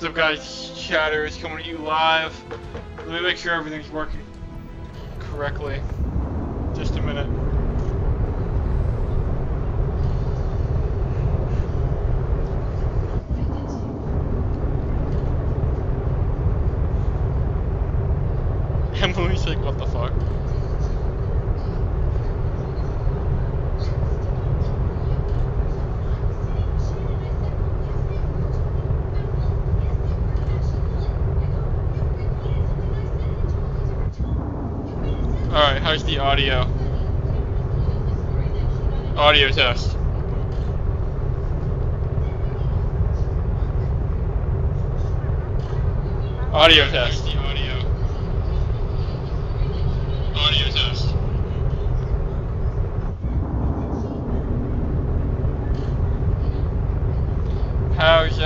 What's up, guys? Chatter is coming to you live. Let me make sure everything's working correctly. Just a minute. Emily's like, what the fuck? Alright, how's the audio? Audio test. Audio test. Audio test. How's,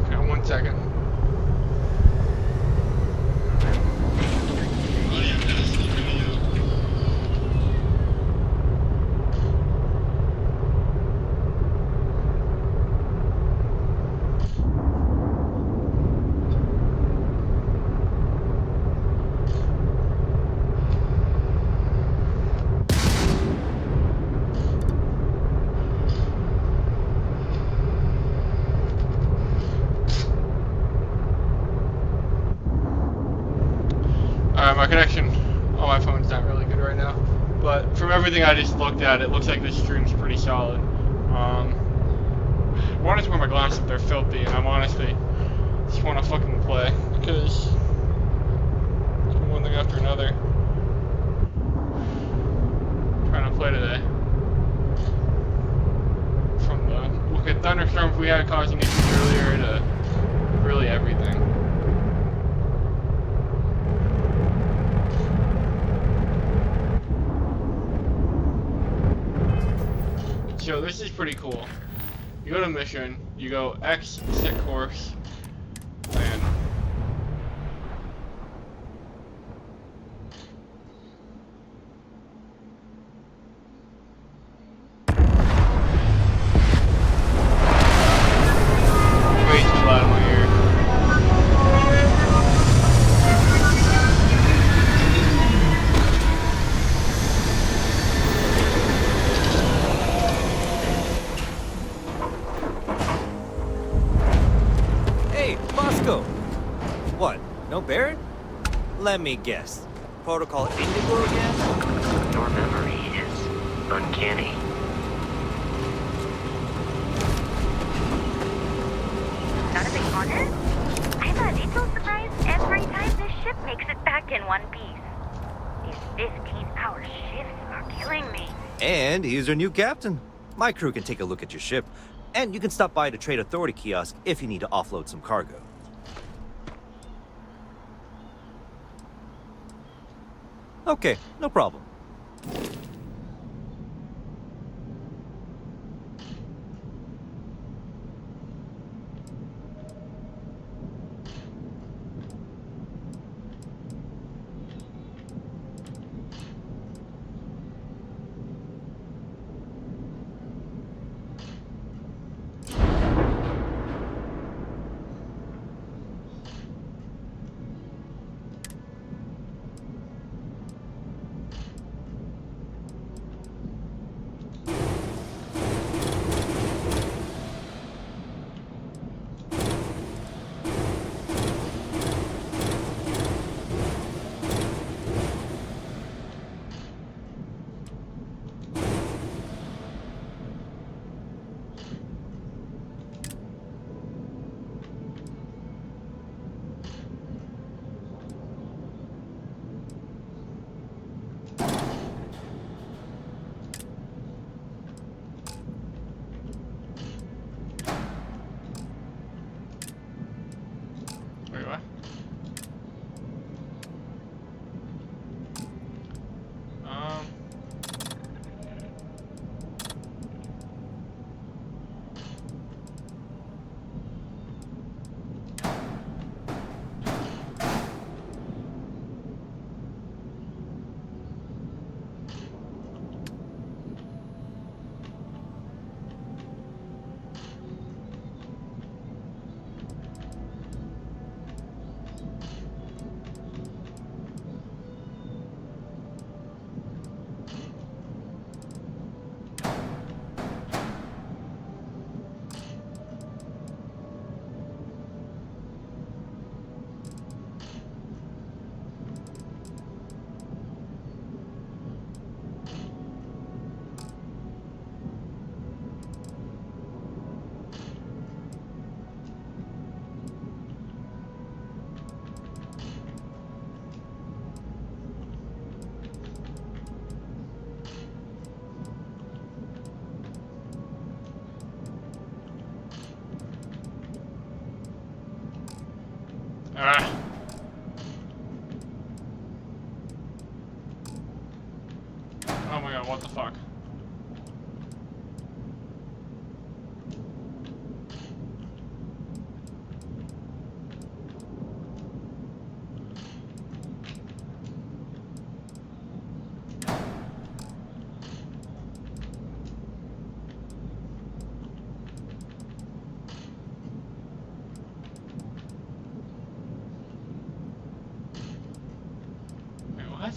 okay, 1 second. Audio test, video. My connection on my phone's not really good right now, but from everything I just looked at, it looks like this stream's pretty solid. I wanted to wear my glasses, they're filthy, and I'm honestly just want to fucking play, because one thing after another. I'm trying to play today. From the look at thunderstorms we had causing issues earlier to really everything. So this is pretty cool. You go to mission, you go X set course, and way too loud in my ear. What? No Barrett? Let me guess. Protocol Indigo again? Your memory is uncanny. Not a big honor? I'm a little surprised every time this ship makes it back in one piece. These 15-hour shifts are killing me. And he's our new captain. My crew can take a look at your ship, and you can stop by the Trade Authority kiosk if you need to offload some cargo. Okay, no problem. Ah. Oh my god, what the fuck? Wait, what?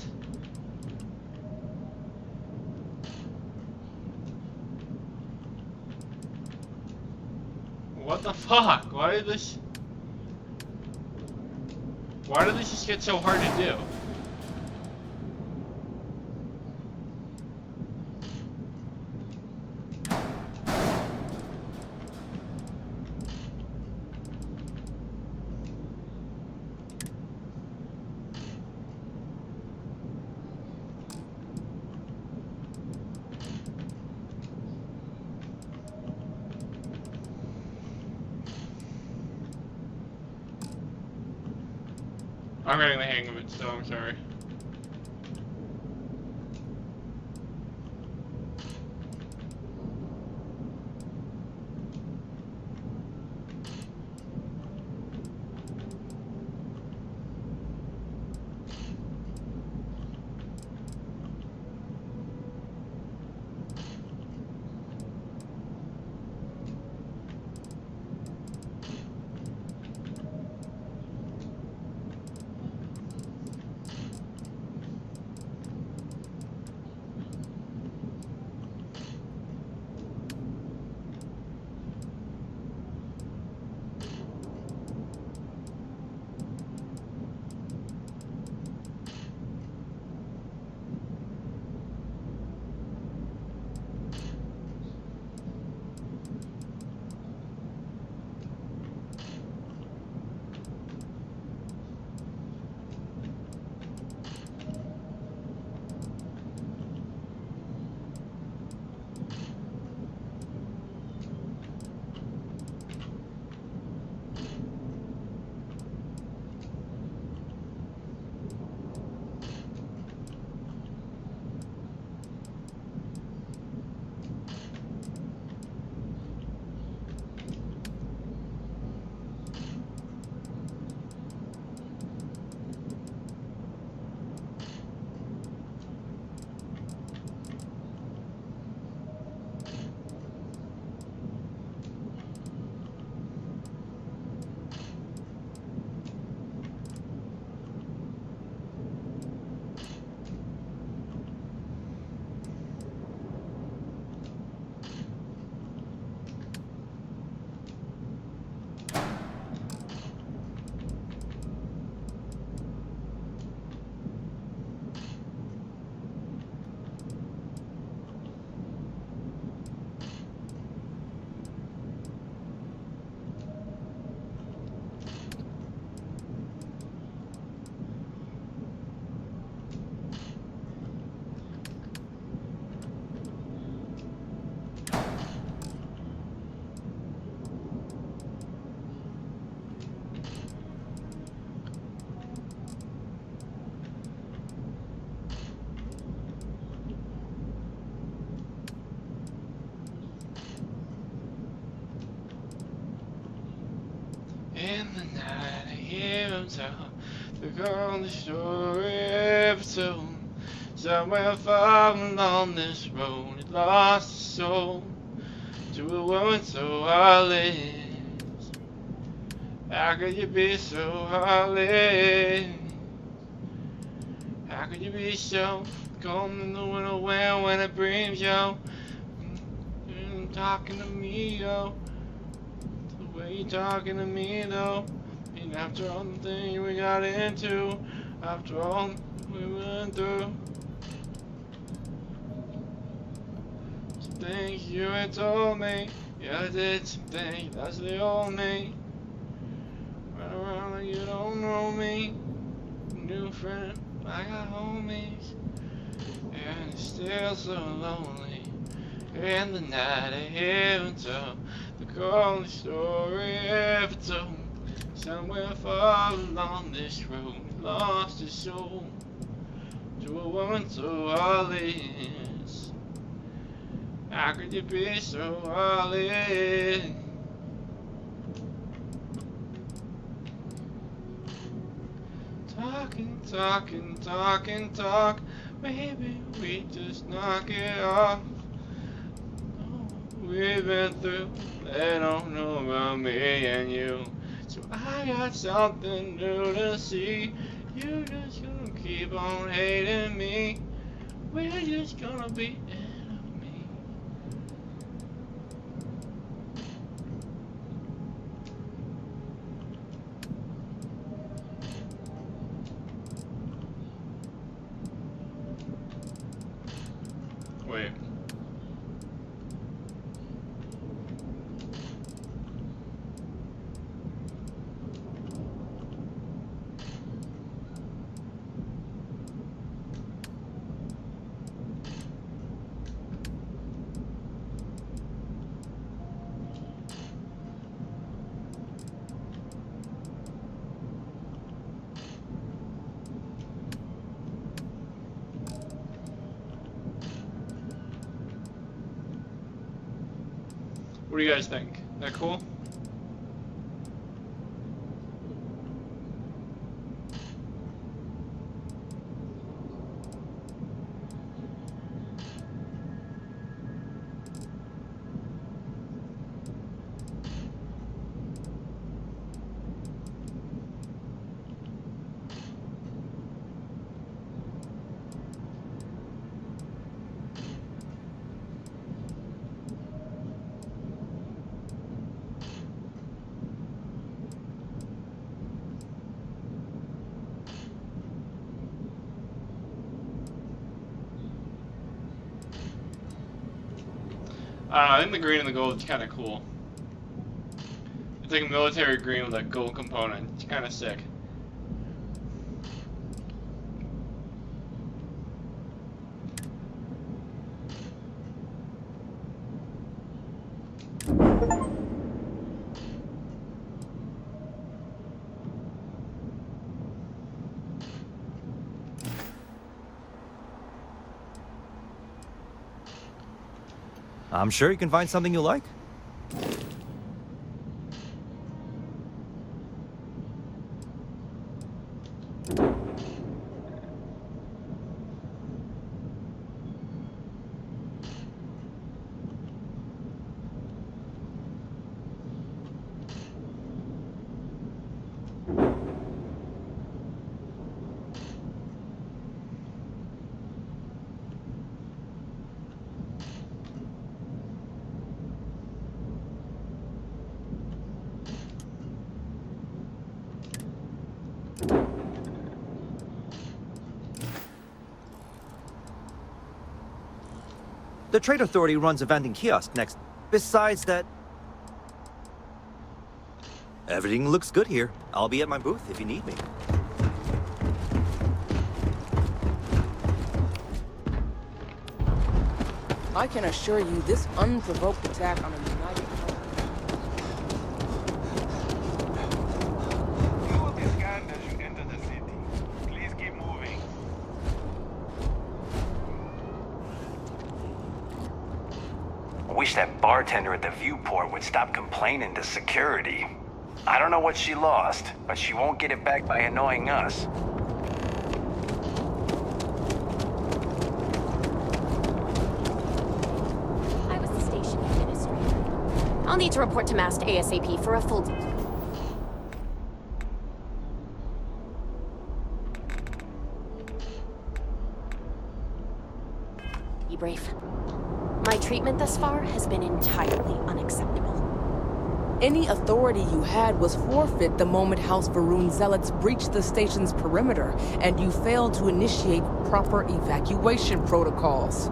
What the fuck? Why did this just get so hard to do? I'm getting the hang of it, so I'm sorry. In the night I hear him tell the only story ever told. Somewhere far along this road, he lost his soul to a woman so heartless. How could you be so heartless? How could you be so cold in the winter when it brings you? Talking to me, yo. The way you talking to me, though. And after all the things we got into, after all we went through, some things you had told me, yeah, I did some things that's the old me. Run around like you don't know me, new friend, I got homies, and it's still so lonely. In the night I hear him tell the only story ever told. Somewhere far along this road, lost his soul to a woman so heartless. How could you be so heartless? Talk. Maybe we just knock it off. We've been through, they don't know about me and you. So I got something new to see. You're just gonna keep on hating me. We're just gonna be enemies. Wait. What do you guys think? That cool? I think the green and the gold is kind of cool. It's like a military green with a gold component. It's kind of sick. I'm sure you can find something you like. The Trade Authority runs a vending kiosk next. Besides that, everything looks good here. I'll be at my booth if you need me. I can assure you this unprovoked attack on a united front. You will be scanned as you enter the city. Please keep moving. I wish that bartender at the viewport would stop complaining to security. I don't know what she lost, but she won't get it back by annoying us. I was the station administrator. I'll need to report to Mast ASAP for a full... Be brave. My treatment thus far has been entirely unacceptable. Any authority you had was forfeit the moment House Varun zealots breached the station's perimeter, and you failed to initiate proper evacuation protocols.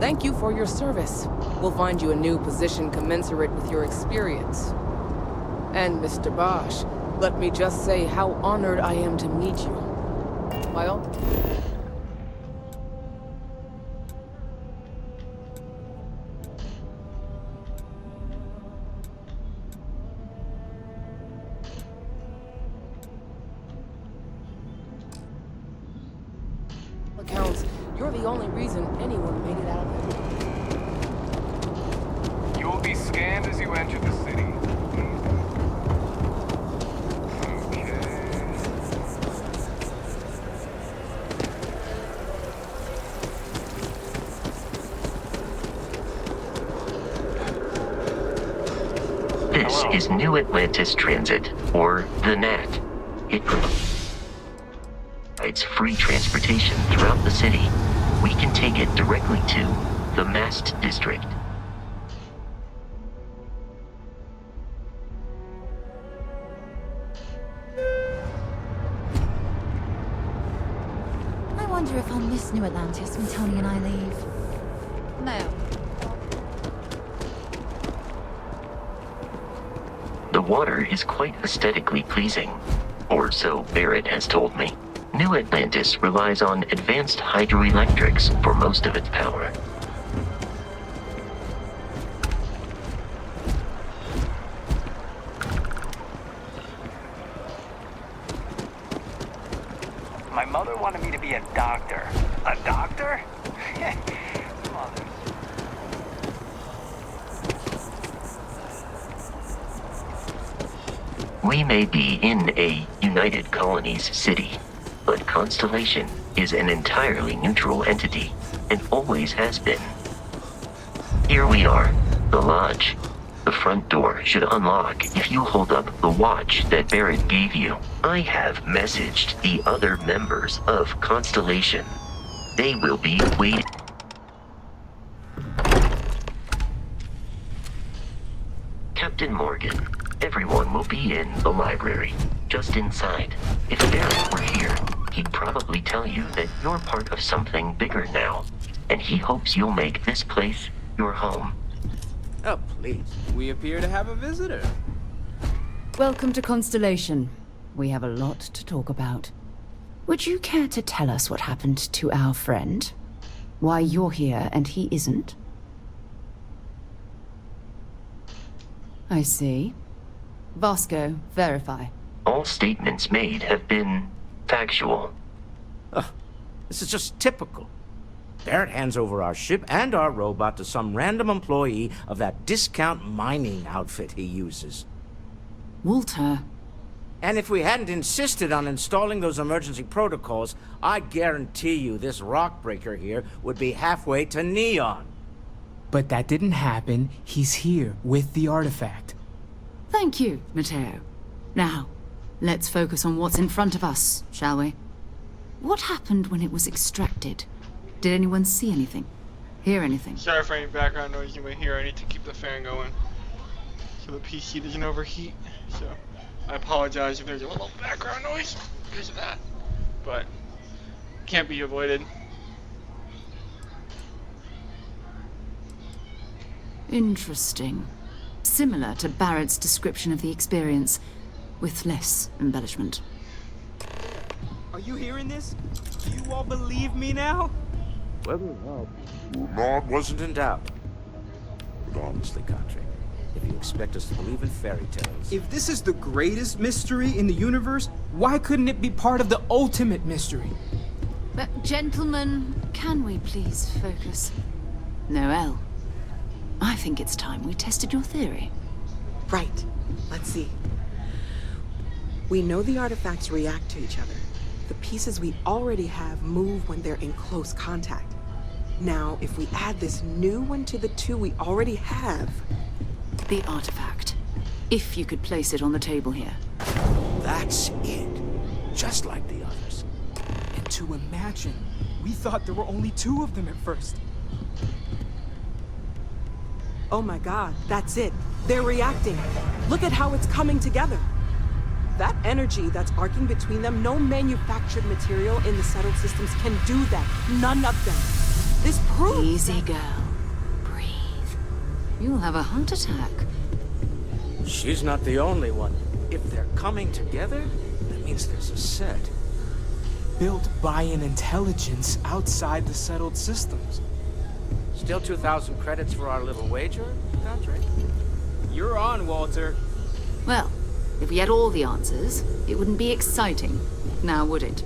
Thank you for your service. We'll find you a new position commensurate with your experience. And Mr. Bosch, let me just say how honored I am to meet you. Well, accounts, you're the only reason anyone made it out of there. You will be scanned as you enter the city. This is New Atlantis Transit, or the NAT. It provides free transportation throughout the city. We can take it directly to the Mast District. I wonder if I'll miss New Atlantis when Tony and I leave. No. The water is quite aesthetically pleasing, or so Barrett has told me. New Atlantis relies on advanced hydroelectrics for most of its power. My mother wanted me to be a doctor. A doctor? Mother. We may be in a United Colonies city, but Constellation is an entirely neutral entity, and always has been. Here we are, the lodge. The front door should unlock if you hold up the watch that Barrett gave you. I have messaged the other members of Constellation. They will be waiting. Captain Morgan, everyone will be in the library, just inside. If Barrett were here, he'd probably tell you that you're part of something bigger now, and he hopes you'll make this place your home. Oh, please. We appear to have a visitor. Welcome to Constellation. We have a lot to talk about. Would you care to tell us what happened to our friend? Why you're here and he isn't? I see. Vasco, verify. All statements made have been factual. This is just typical. Barrett hands over our ship and our robot to some random employee of that discount mining outfit he uses. Walter. And if we hadn't insisted on installing those emergency protocols, I guarantee you this rock breaker here would be halfway to Neon. But that didn't happen. He's here with the artifact. Thank you, Matteo. Now, let's focus on what's in front of us, shall we? What happened when it was extracted? Did anyone see anything? Hear anything? Sorry for any background noise you may hear. I need to keep the fan going so the PC doesn't overheat. So I apologize if there's a little background noise because of that, but can't be avoided. Interesting. Similar to Barrett's description of the experience, with less embellishment. Are you hearing this? Do you all believe me now? Whether or not wasn't in doubt. But honestly, Country, if you expect us to believe in fairy tales... If this is the greatest mystery in the universe, why couldn't it be part of the ultimate mystery? But gentlemen, can we please focus? Noel, I think it's time we tested your theory. Right. Let's see. We know the artifacts react to each other. The pieces we already have move when they're in close contact. Now, if we add this new one to the two we already have... The artifact. If you could place it on the table here. That's it. Just like the others. And to imagine, we thought there were only two of them at first. Oh my god, that's it. They're reacting. Look at how it's coming together. That energy that's arcing between them, no manufactured material in the settled systems can do that. None of them. This proves... Easy, girl. Breathe. You'll have a heart attack. She's not the only one. If they're coming together, that means there's a set. Built by an intelligence outside the settled systems. Still 2,000 credits for our little wager, Country? You're on, Walter. Well, if we had all the answers, it wouldn't be exciting, now would it?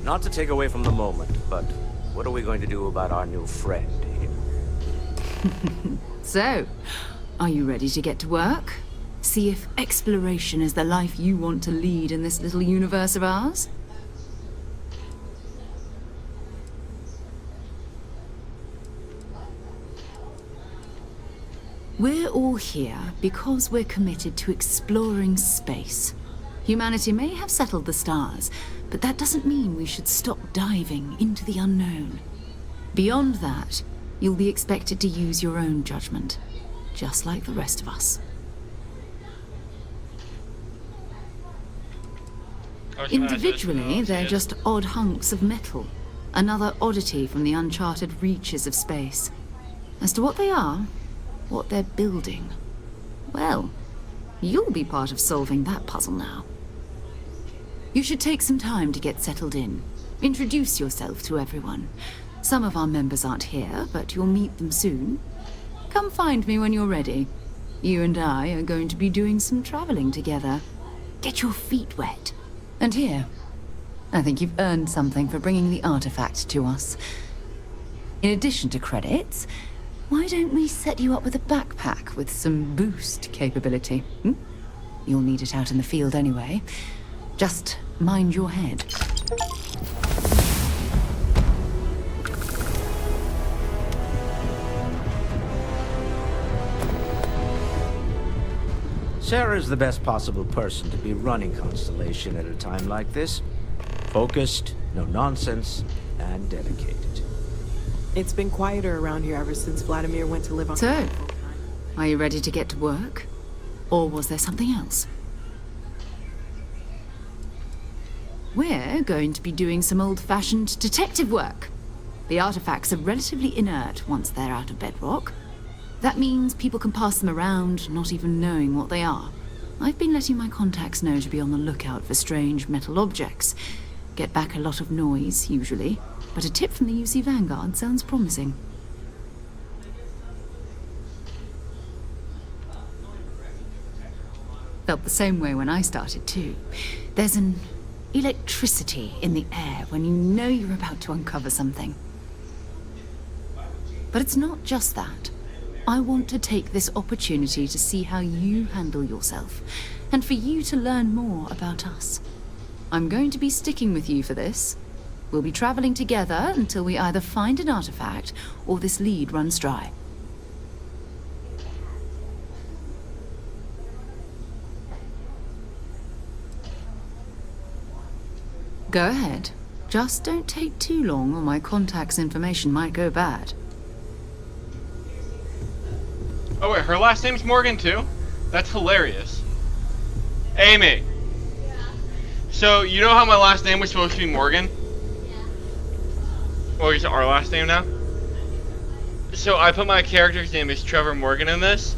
Not to take away from the moment, but what are we going to do about our new friend here? So, are you ready to get to work? See if exploration is the life you want to lead in this little universe of ours? We're all here because we're committed to exploring space. Humanity may have settled the stars, but that doesn't mean we should stop diving into the unknown. Beyond that, you'll be expected to use your own judgment, just like the rest of us. Individually, they're just odd hunks of metal, another oddity from the uncharted reaches of space. As to what they are, what they're building, well, you'll be part of solving that puzzle now. You should take some time to get settled in. Introduce yourself to everyone. Some of our members aren't here, but you'll meet them soon. Come find me when you're ready. You and I are going to be doing some traveling together. Get your feet wet. And here, I think you've earned something for bringing the artifact to us. In addition to credits, why don't we set you up with a backpack with some boost capability? You'll need it out in the field anyway. Just mind your head. Sarah's the best possible person to be running Constellation at a time like this. Focused, no nonsense, and dedicated. It's been quieter around here ever since Vladimir went to live on... So, are you ready to get to work? Or was there something else? We're going to be doing some old-fashioned detective work. The artifacts are relatively inert once they're out of bedrock. That means people can pass them around, not even knowing what they are. I've been letting my contacts know to be on the lookout for strange metal objects. Get back a lot of noise, usually, but a tip from the UC Vanguard sounds promising. Felt the same way when I started, too. There's an electricity in the air when you know you're about to uncover something. But it's not just that. I want to take this opportunity to see how you handle yourself, and for you to learn more about us. I'm going to be sticking with you for this. We'll be traveling together until we either find an artifact or this lead runs dry. Go ahead. Just don't take too long or my contact's information might go bad. Oh wait, her last name's Morgan too? That's hilarious. Amy. So, you know how my last name was supposed to be Morgan? Well, it's our last name now? So I put my character's name as Trevor Morgan in this,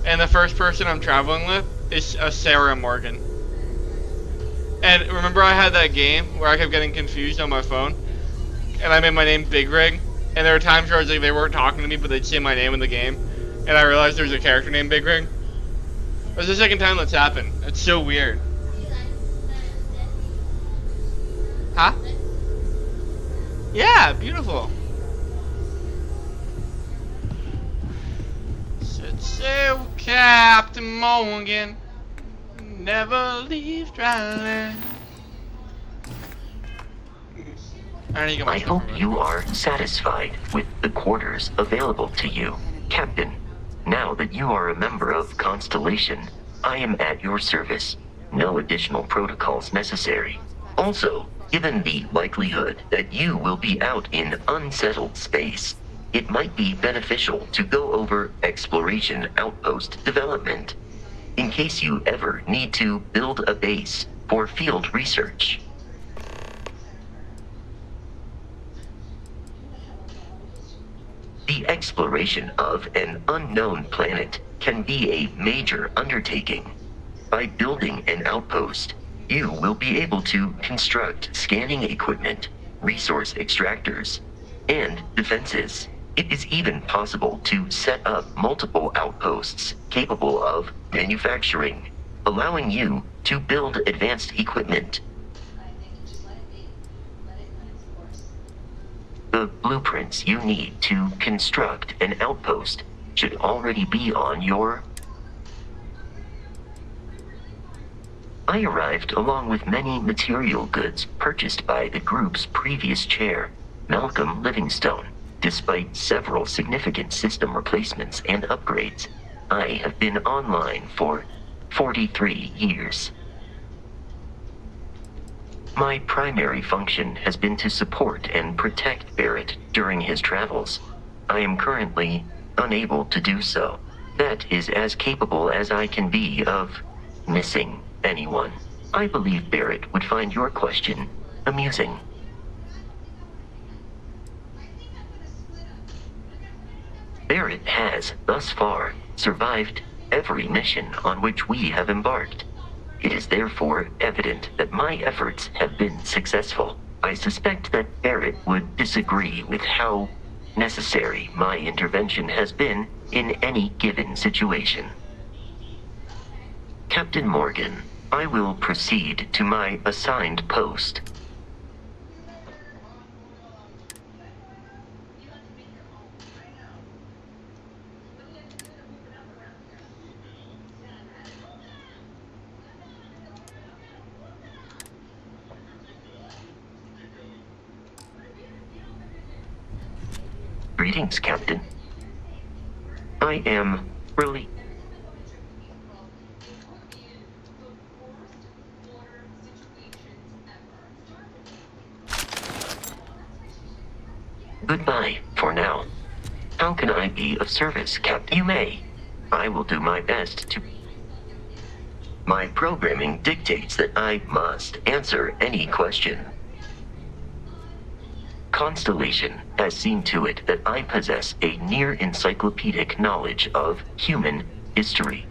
and the first person I'm traveling with is Sarah Morgan. And remember I had that game where I kept getting confused on my phone? And I made my name Big Rig, and there were times where I was like, they weren't talking to me, but they'd say my name in the game. And I realized there was a character named Big Rig. That's the second time that's happened. It's so weird. Huh? Yeah, beautiful. Said sail, Captain Morgan, never leave dry land. I hope you are satisfied with the quarters available to you, Captain. Now that you are a member of Constellation, I am at your service. No additional protocols necessary. Also, given the likelihood that you will be out in unsettled space, it might be beneficial to go over exploration outpost development, in case you ever need to build a base for field research. The exploration of an unknown planet can be a major undertaking. By building an outpost, you will be able to construct scanning equipment, resource extractors, and defenses. It is even possible to set up multiple outposts capable of manufacturing, allowing you to build advanced equipment. The blueprints you need to construct an outpost should already be on your... I arrived along with many material goods purchased by the group's previous chair, Malcolm Livingstone. Despite several significant system replacements and upgrades, I have been online for 43 years. My primary function has been to support and protect Barrett during his travels. I am currently unable to do so. That is as capable as I can be of missing anyone. I believe Barrett would find your question amusing. Barrett has, thus far, survived every mission on which we have embarked. It is therefore evident that my efforts have been successful. I suspect that Barrett would disagree with how necessary my intervention has been in any given situation. Captain Morgan, I will proceed to my assigned post. Greetings, Captain. I am really... Goodbye, for now. How can I be of service, Captain? You may. I will do my best to... My programming dictates that I must answer any question. Constellation has seen to it that I possess a near-encyclopedic knowledge of human history.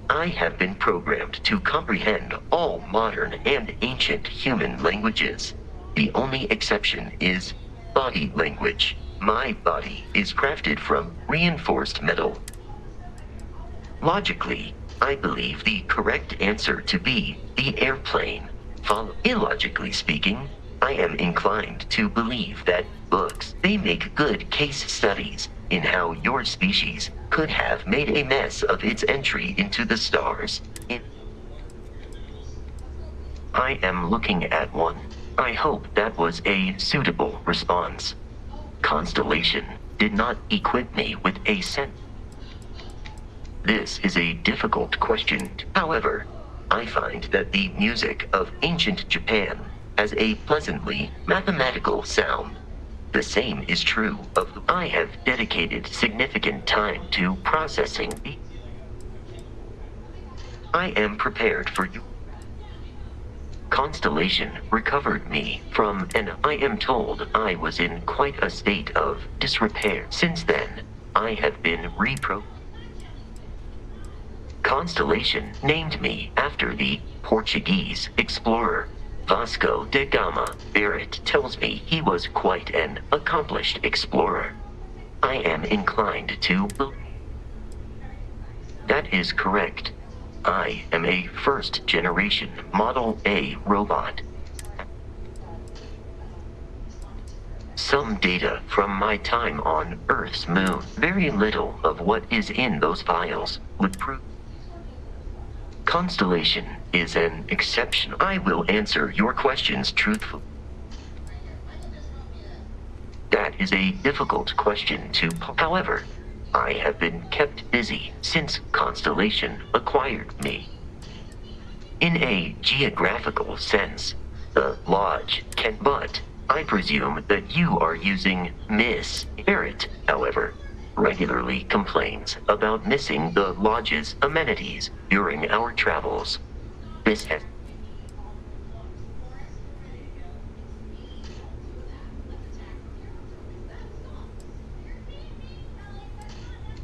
I have been programmed to comprehend all modern and ancient human languages. The only exception is body language. My body is crafted from reinforced metal. Logically, I believe the correct answer to be the airplane. Illogically speaking, I am inclined to believe that books, they make good case studies in how your species could have made a mess of its entry into the stars. I am looking at one. I hope that was a suitable response. Constellation did not equip me with a sense. This is a difficult question. However, I find that the music of ancient Japan has a pleasantly mathematical sound. The same is true of the... I have dedicated significant time to processing the... I am prepared for you. Constellation recovered me from and I am told I was in quite a state of disrepair. Since then, I have been Constellation named me after the Portuguese explorer Vasco da Gama. Barrett tells me he was quite an accomplished explorer. I am inclined to believe. That is correct. I am a first-generation Model A robot. Some data from my time on Earth's moon. Very little of what is in those files would prove. Constellation is an exception. I will answer your questions truthfully. That is a difficult question to... However, I have been kept busy since Constellation acquired me. In a geographical sense, the Lodge can... But I presume that you are using Miss Barrett, however, regularly complains about missing the Lodge's amenities during our travels. This has...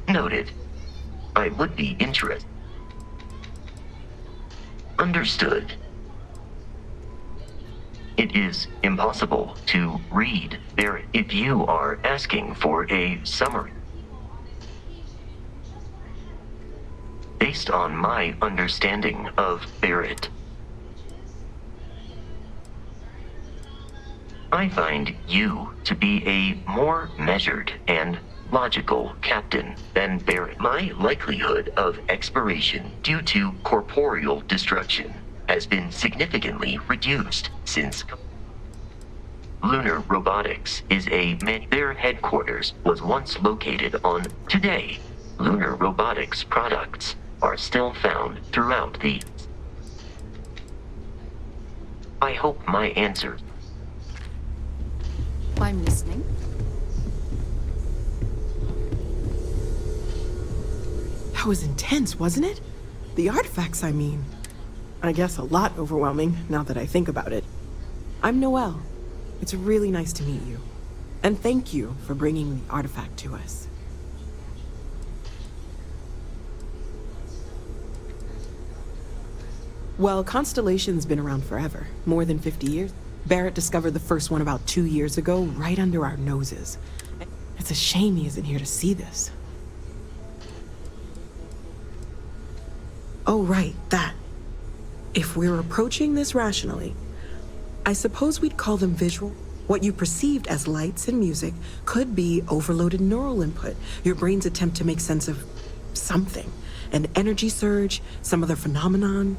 Noted. I would be interested. Understood. It is impossible to read Barrett if you are asking for a summary. Based on my understanding of Barrett, I find you to be a more measured and logical captain than Barrett. My likelihood of expiration due to corporeal destruction has been significantly reduced since Lunar Robotics is their headquarters was once located on. Today, Lunar Robotics products are still found throughout the. I hope my answer. I'm listening. That was intense, wasn't it? The artifacts, I mean. I guess a lot overwhelming, now that I think about it. I'm Noelle. It's really nice to meet you. And thank you for bringing the artifact to us. Well, Constellation's been around forever, more than 50 years. Barrett discovered the first one about 2 years ago, right under our noses. It's a shame he isn't here to see this. Oh, right, that. If we're approaching this rationally, I suppose we'd call them visual. What you perceived as lights and music could be overloaded neural input, your brain's attempt to make sense of something. An energy surge, some other phenomenon.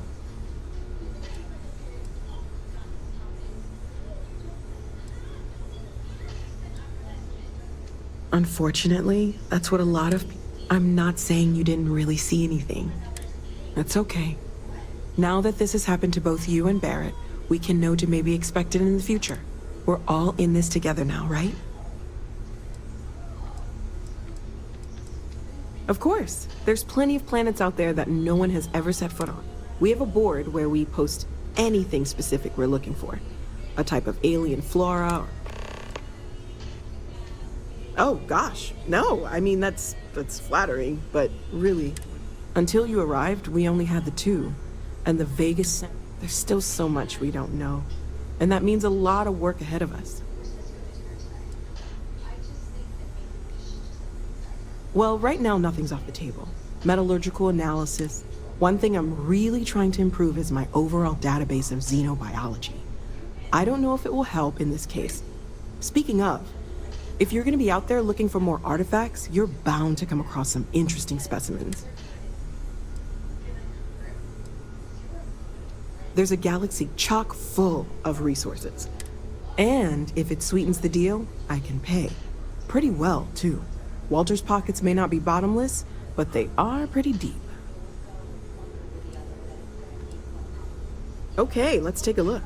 Unfortunately, that's what a lot of people. I'm not saying you didn't really see anything. That's okay. Now that this has happened to both you and Barrett, we can know to maybe expect it in the future. We're all in this together now, right? Of course. There's plenty of planets out there that no one has ever set foot on. We have a board where we post anything specific we're looking for. A type of alien flora or... Oh, gosh. No, I mean, that's flattering, but really, until you arrived, we only had the two. And the Vegas, there's still so much we don't know. And that means a lot of work ahead of us. Well, right now, nothing's off the table. Metallurgical analysis. One thing I'm really trying to improve is my overall database of xenobiology. I don't know if it will help in this case. Speaking of, if you're going to be out there looking for more artifacts, you're bound to come across some interesting specimens. There's a galaxy chock full of resources. And if it sweetens the deal, I can pay. Pretty well, too. Walter's pockets may not be bottomless, but they are pretty deep. Okay, let's take a look.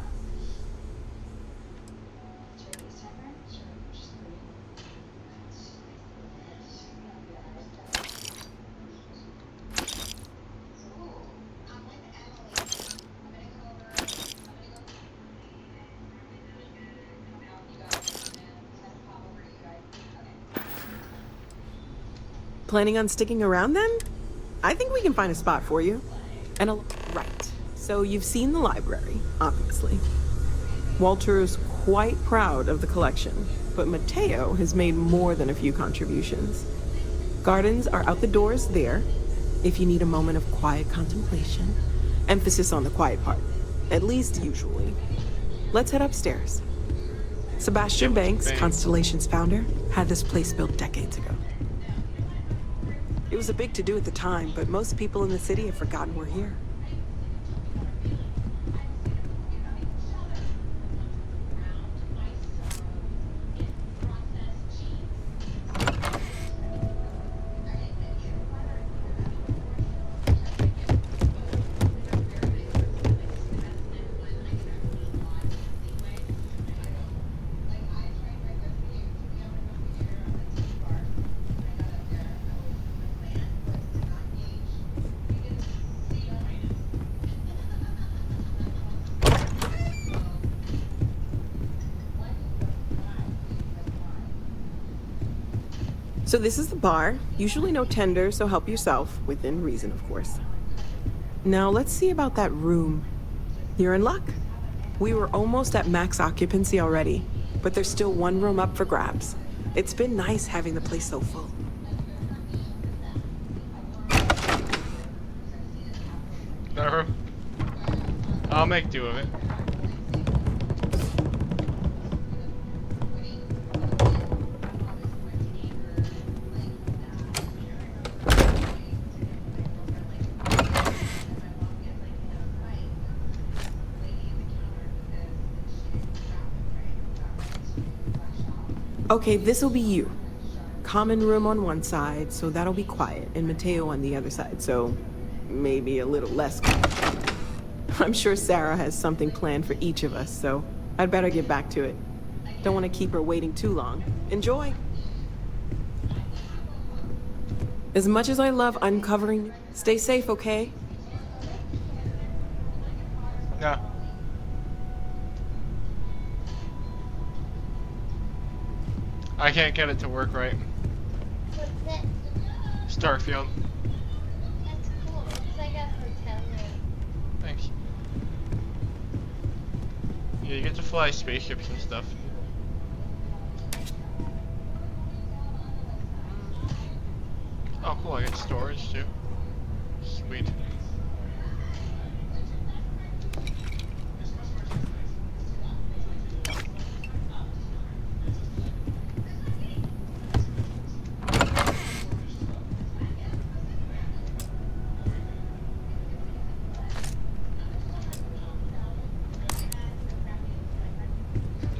Planning on sticking around then? I think we can find a spot for you. Right. So you've seen the library, obviously. Walter is quite proud of the collection, but Mateo has made more than a few contributions. Gardens are out the doors there, if you need a moment of quiet contemplation. Emphasis on the quiet part, at least usually. Let's head upstairs. Sebastian Banks, Constellation's founder, had this place built decades ago. It was a big to-do at the time, but most people in the city have forgotten we're here. So this is the bar. Usually no tender, so help yourself, within reason, of course. Now let's see about that room. You're in luck. We were almost at max occupancy already, but there's still one room up for grabs. It's been nice having the place so full. That room? I'll make do of it. Okay, this'll be you. Common room on one side, so that'll be quiet, and Mateo on the other side, so maybe a little less quiet. I'm sure Sarah has something planned for each of us, so I'd better get back to it. Don't want to keep her waiting too long. Enjoy! As much as I love uncovering, stay safe, okay? Yeah. I can't get it to work right. What's it? Starfield. That's cool. It's like a hotel room. Thanks. Yeah, you get to fly spaceships and stuff. Oh cool, I get storage too. Sweet.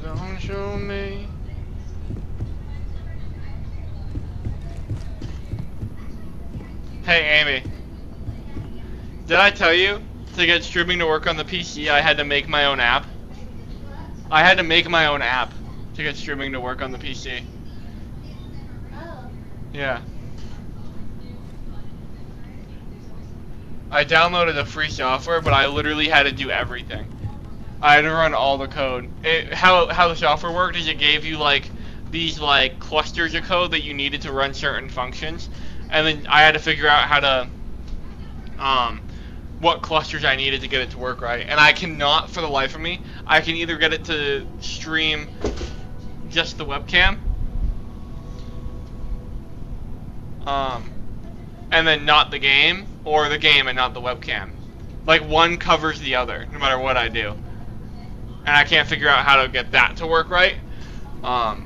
Don't show me. Hey Amy, did I tell you to get streaming to work on the PC I had to make my own app? I had to make my own app to get streaming to work on the PC. Oh. Yeah. I downloaded the free software, but I literally had to do everything. I had to run all the code. How the software worked is it gave you like these like clusters of code that you needed to run certain functions, and then I had to figure out how to what clusters I needed to get it to work right. And I cannot for the life of me. I can either get it to stream just the webcam, and then not the game, or the game and not the webcam. Like one covers the other, no matter what I do. And I can't figure out how to get that to work right. But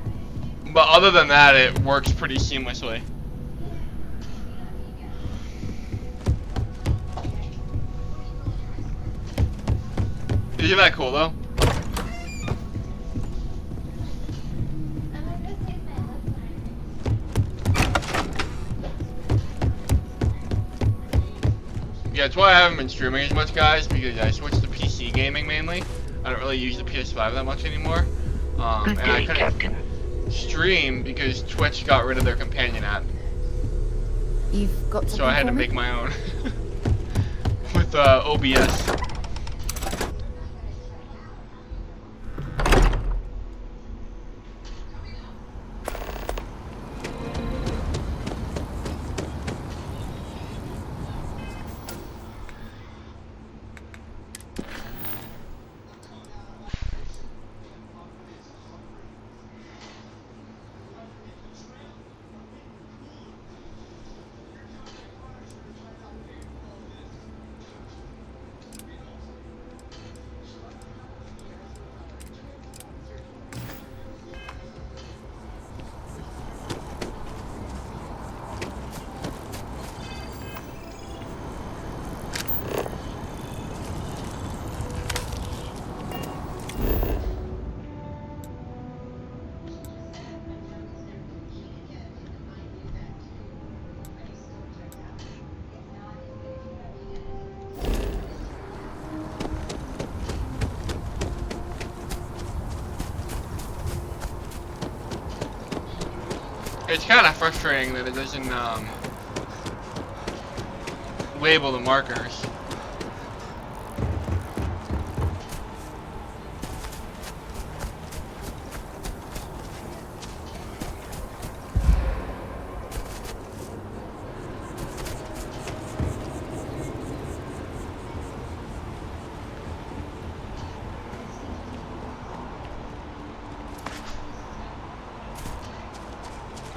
other than that, it works pretty seamlessly. Isn't that cool though? Yeah, that's why I haven't been streaming as much, guys, because I switched to PC gaming mainly. I don't really use the PS5 that much anymore. Good and day, I couldn't Captain. stream because Twitch got rid of their companion app. You've got So I had to make my own with OBS. It's kind of frustrating that it doesn't label the markers.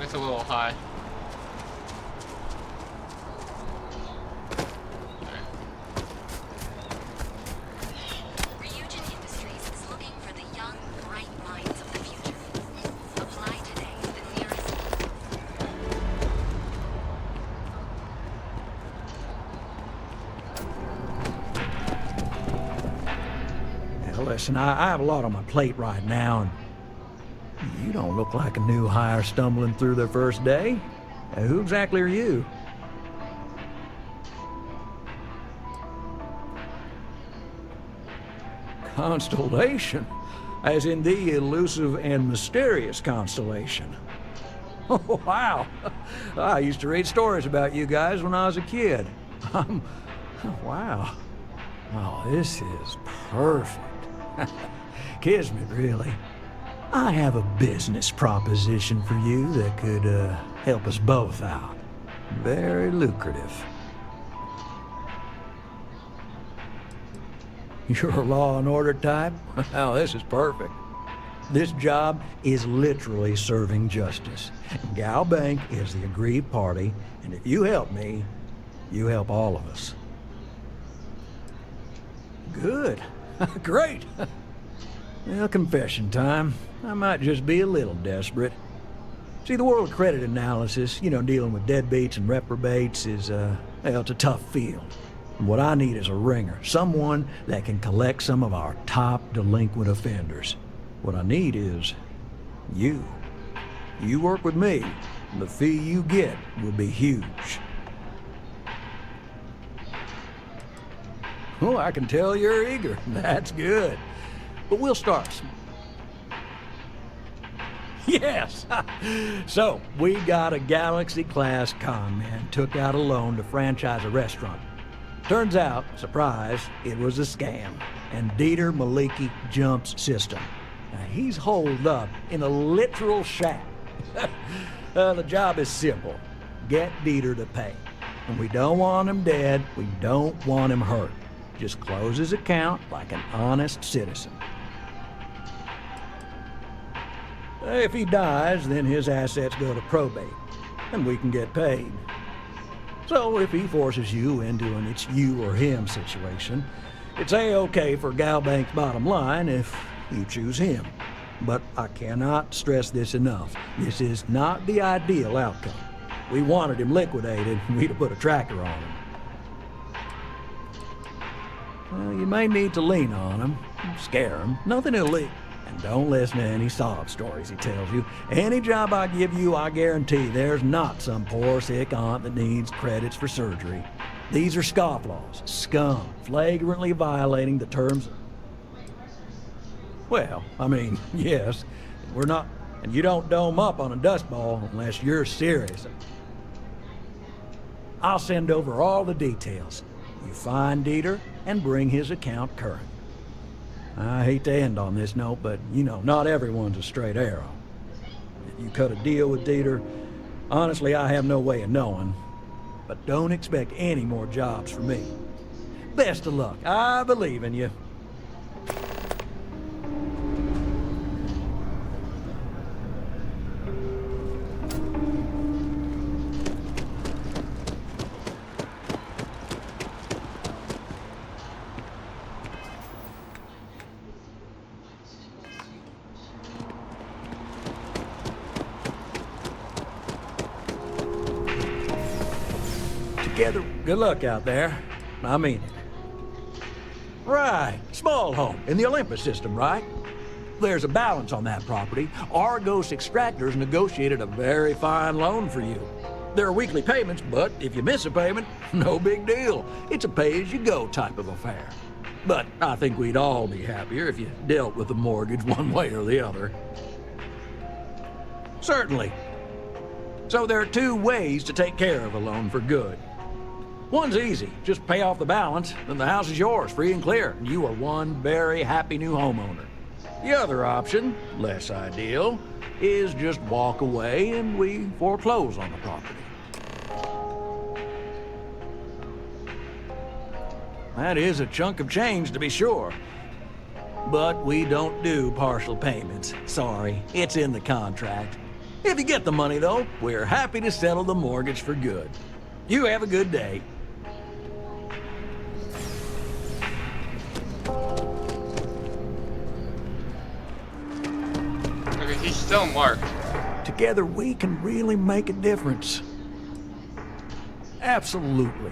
It's a little high. Ryujin Industries is looking for the young, bright minds of the future. Apply today at the nearest. Now, listen, I have a lot on my plate right now, and You don't look like a new hire stumbling through their first day. Who exactly are you? Constellation? As in the elusive and mysterious constellation. Oh, wow. I used to read stories about you guys when I was a kid. Wow. Oh, this is perfect. Kismet, really. I have a business proposition for you that could help us both out. Very lucrative. You're a law and order type? Well, this is perfect. This job is literally serving justice. Gal Bank is the aggrieved party, and if you help me, you help all of us. Good. Great. Well, confession time. I might just be a little desperate. See, the world of credit analysis, dealing with deadbeats and reprobates is, well, it's a tough field. And what I need is a ringer, someone that can collect some of our top delinquent offenders. What I need is you. You work with me, and the fee you get will be huge. Oh, I can tell you're eager. That's good. But we'll start. Yes! So, we got a Galaxy-class con man took out a loan to franchise a restaurant. Turns out, surprise, it was a scam. And Dieter Maliki jumps system. Now, he's holed up in a literal shack. The job is simple. Get Dieter to pay. And we don't want him dead, we don't want him hurt. Just close his account like an honest citizen. If he dies, then his assets go to probate, and we can get paid. So if he forces you into an it's you or him situation, it's A-okay for Galbank's bottom line if you choose him. But I cannot stress this enough. This is not the ideal outcome. We wanted him liquidated, we'd have put a tracker on him. Well, you may need to lean on him, scare him, nothing illegal. And don't listen to any sob stories he tells you. Any job I give you, I guarantee there's not some poor sick aunt that needs credits for surgery. These are scofflaws, scum, flagrantly violating the terms of... Well, I mean, yes, we're not... And you don't dome up on a dust ball unless you're serious. I'll send over all the details. You find Dieter and bring his account current. I hate to end on this note, but, not everyone's a straight arrow. If you cut a deal with Dieter, honestly, I have no way of knowing. But don't expect any more jobs from me. Best of luck. I believe in you. Together, good luck out there. I mean it. Right, small home in the Olympus system, right? There's a balance on that property. Argos Extractors negotiated a very fine loan for you. There are weekly payments, but if you miss a payment, no big deal. It's a pay-as-you-go type of affair. But I think we'd all be happier if you dealt with the mortgage one way or the other. Certainly. So there are two ways to take care of a loan for good. One's easy. Just pay off the balance, then the house is yours, free and clear, and you are one very happy new homeowner. The other option, less ideal, is just walk away and we foreclose on the property. That is a chunk of change, to be sure. But we don't do partial payments. Sorry, it's in the contract. If you get the money, though, we're happy to settle the mortgage for good. You have a good day. Okay, he's still marked. Together we can really make a difference. Absolutely.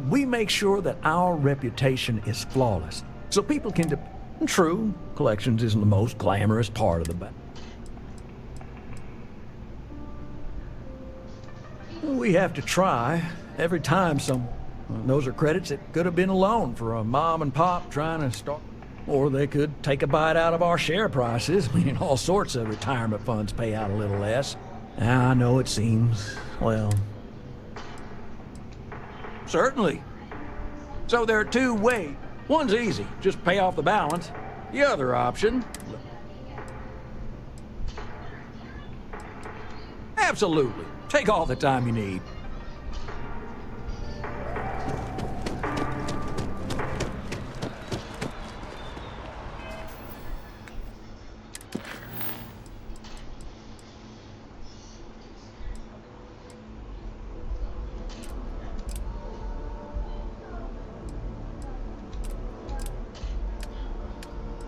We make sure that our reputation is flawless, so people can... True, collections isn't the most glamorous part of the We have to try. Every time some... Those are credits that could have been a loan for a mom and pop trying to start... Or they could take a bite out of our share prices. I mean, all sorts of retirement funds pay out a little less. I know it seems, well... Certainly. So there are two ways. One's easy, just pay off the balance. The other option... Absolutely. Take all the time you need.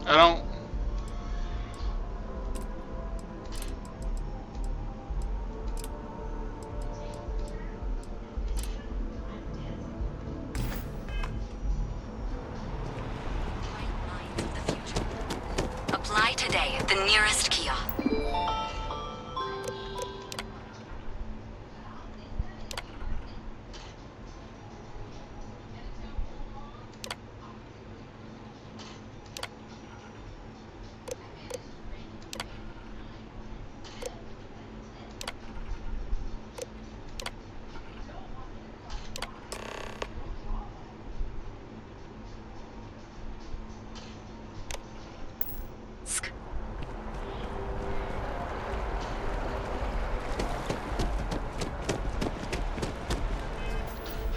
I don't... Apply today at the nearest kiosk.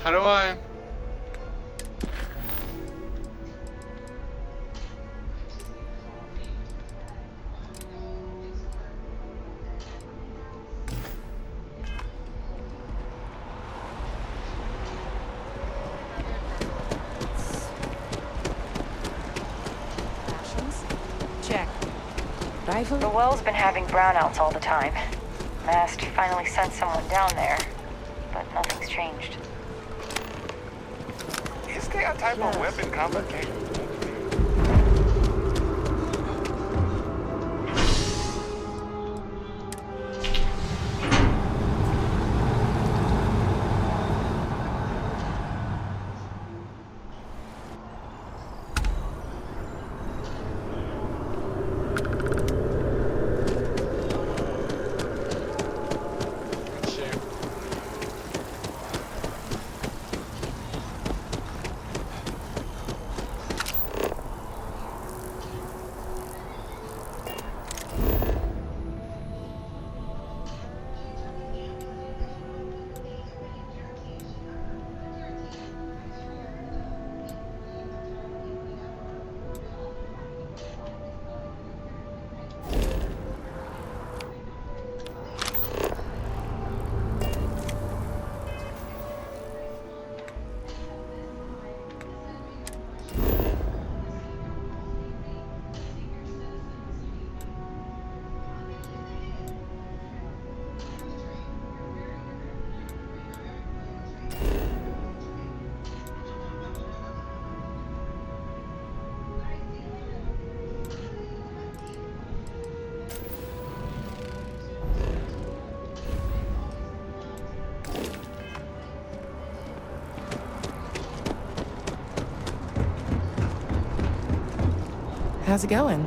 How do I... Check. Rifle? The well's been having brownouts all the time. Mast finally sent someone down there, but nothing's changed. Is there a type of weapon combat game? How's it going?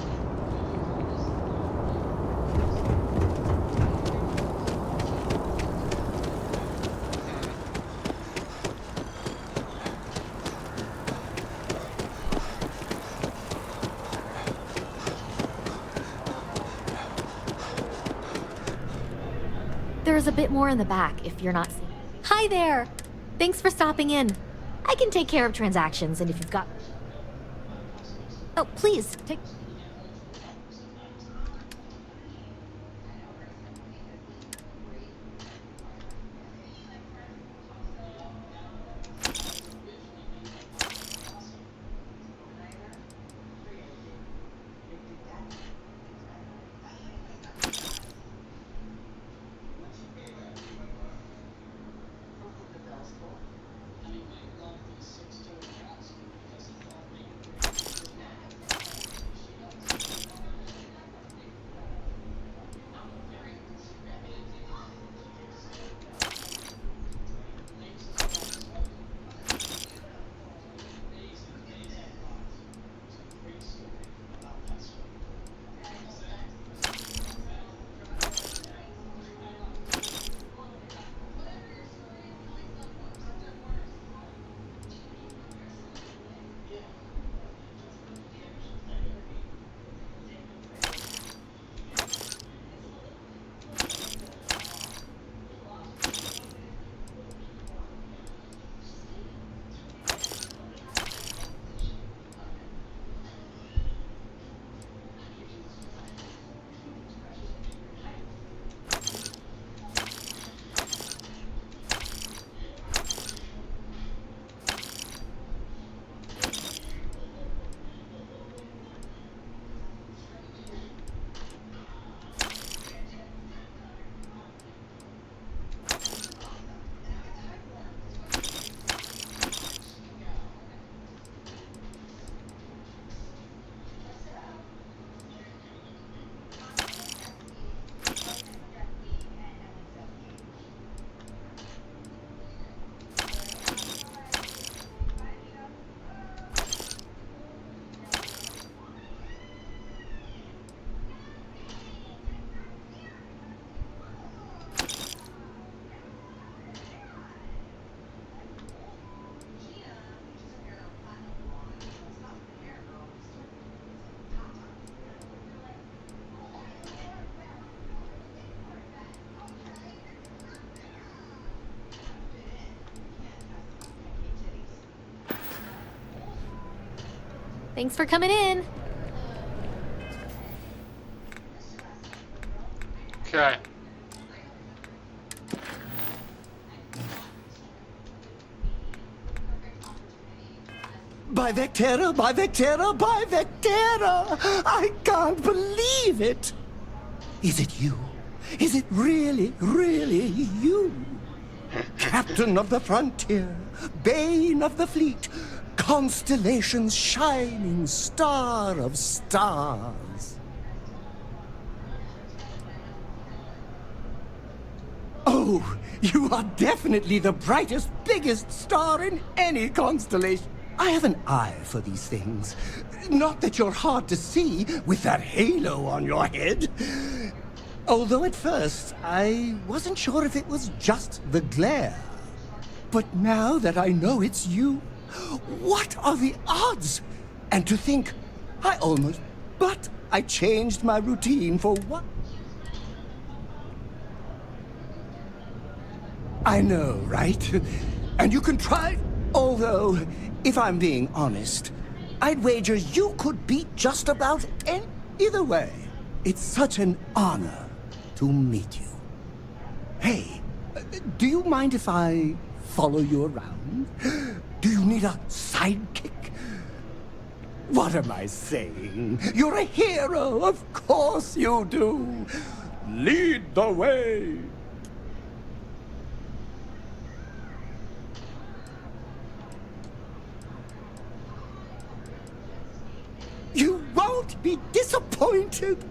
There's a bit more in the back if you're not seeing. Hi there! Thanks for stopping in. I can take care of transactions, and if you've got... Oh, please, take... Thanks for coming in. Okay. By Vectera, by Vectera, by Vectera! I can't believe it! Is it you? Is it really, really you? Captain of the frontier, bane of the fleet, constellation's shining star of stars. Oh, you are definitely the brightest, biggest star in any constellation. I have an eye for these things. Not that you're hard to see with that halo on your head. Although at first, I wasn't sure if it was just the glare. But now that I know it's you, what are the odds? And to think, but I changed my routine for what? I know, right? And you can try, although, if I'm being honest, I'd wager you could beat just about any either way. It's such an honor to meet you. Hey, do you mind if I follow you around? Do you need a sidekick? What am I saying? You're a hero, of course you do. Lead the way. You won't be disappointed.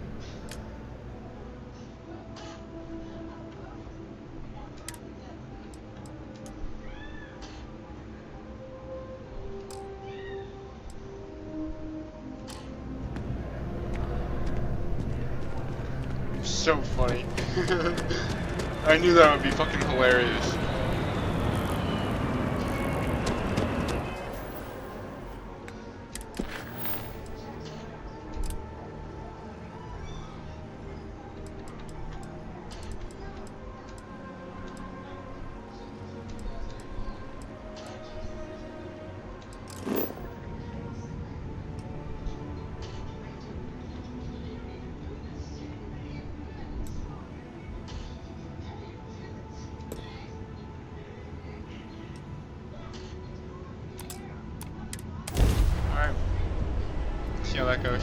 So funny. I knew that would be fucking hilarious. Alright. See how that goes.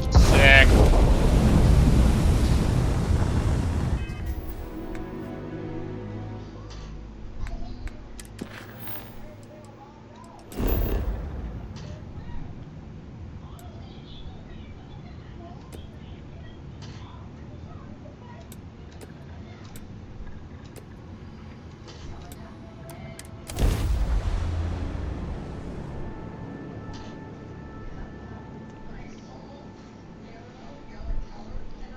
Sick.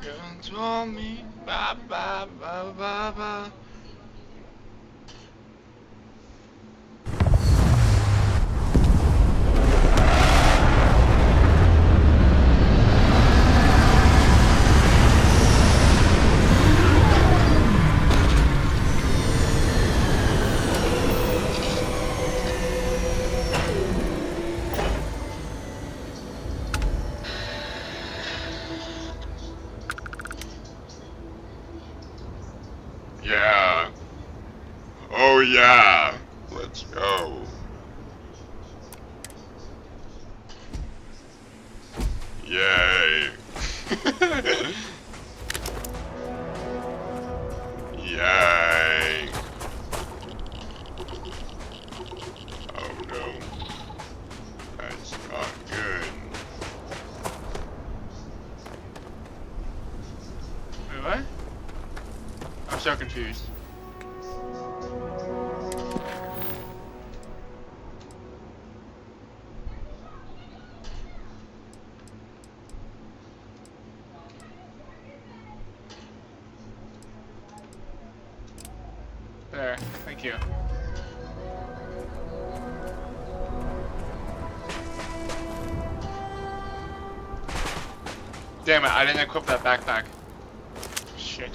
Guns on me, ba ba ba ba ba. Yeah. Oh yeah. Let's go. Yay. Yay. Oh no. That's not good. Wait, what? I'm so confused. There, thank you. Damn it, I didn't equip that backpack. Shit.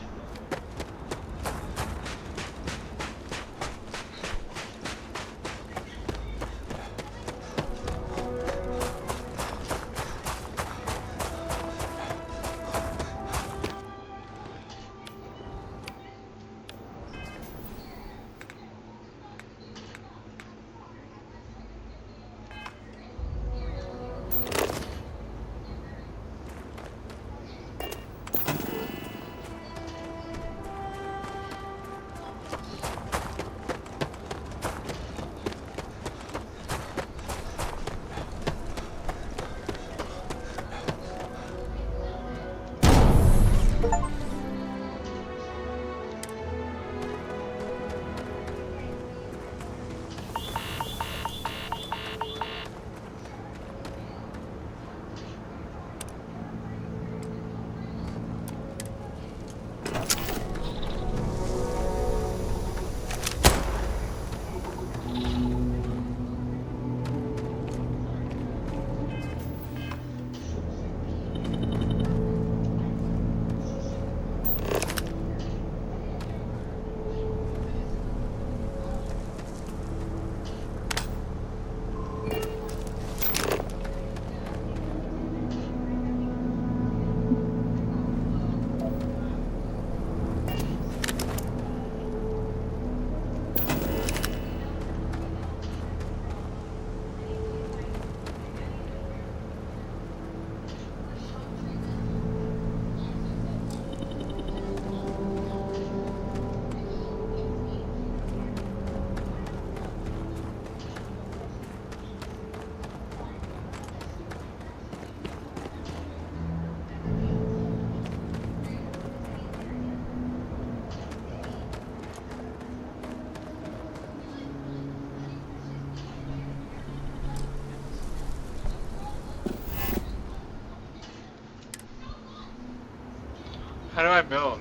How do I build?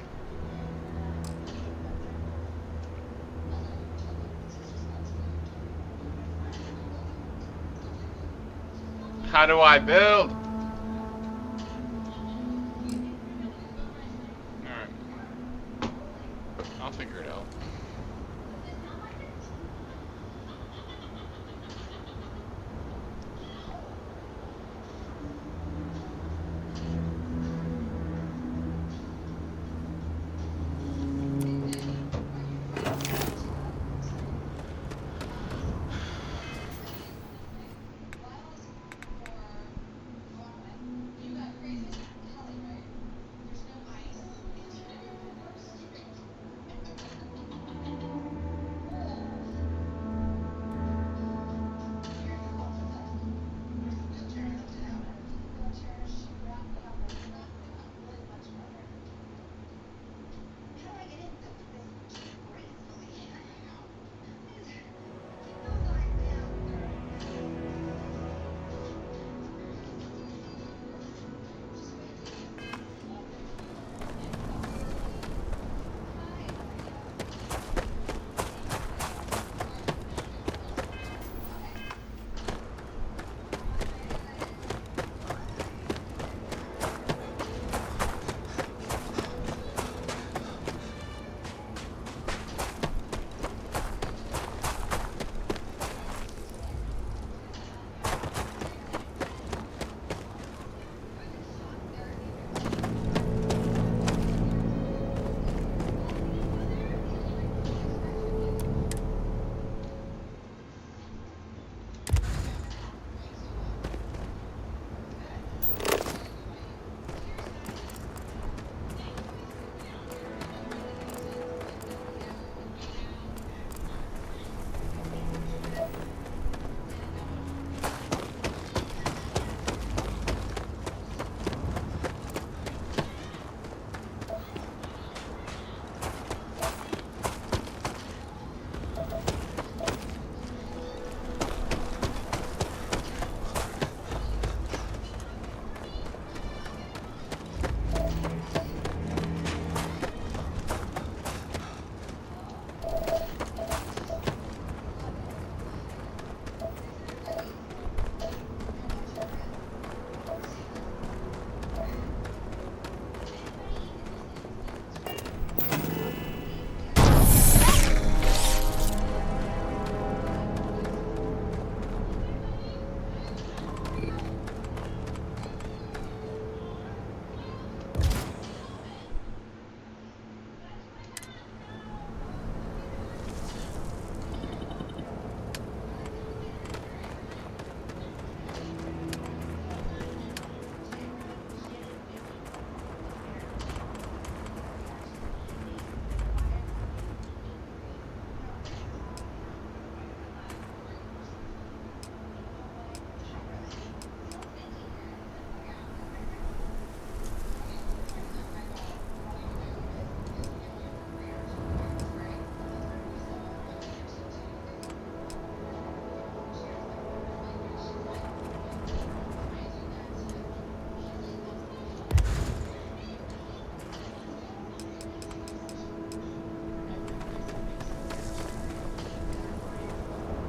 How do I build? Alright. I'll figure it out.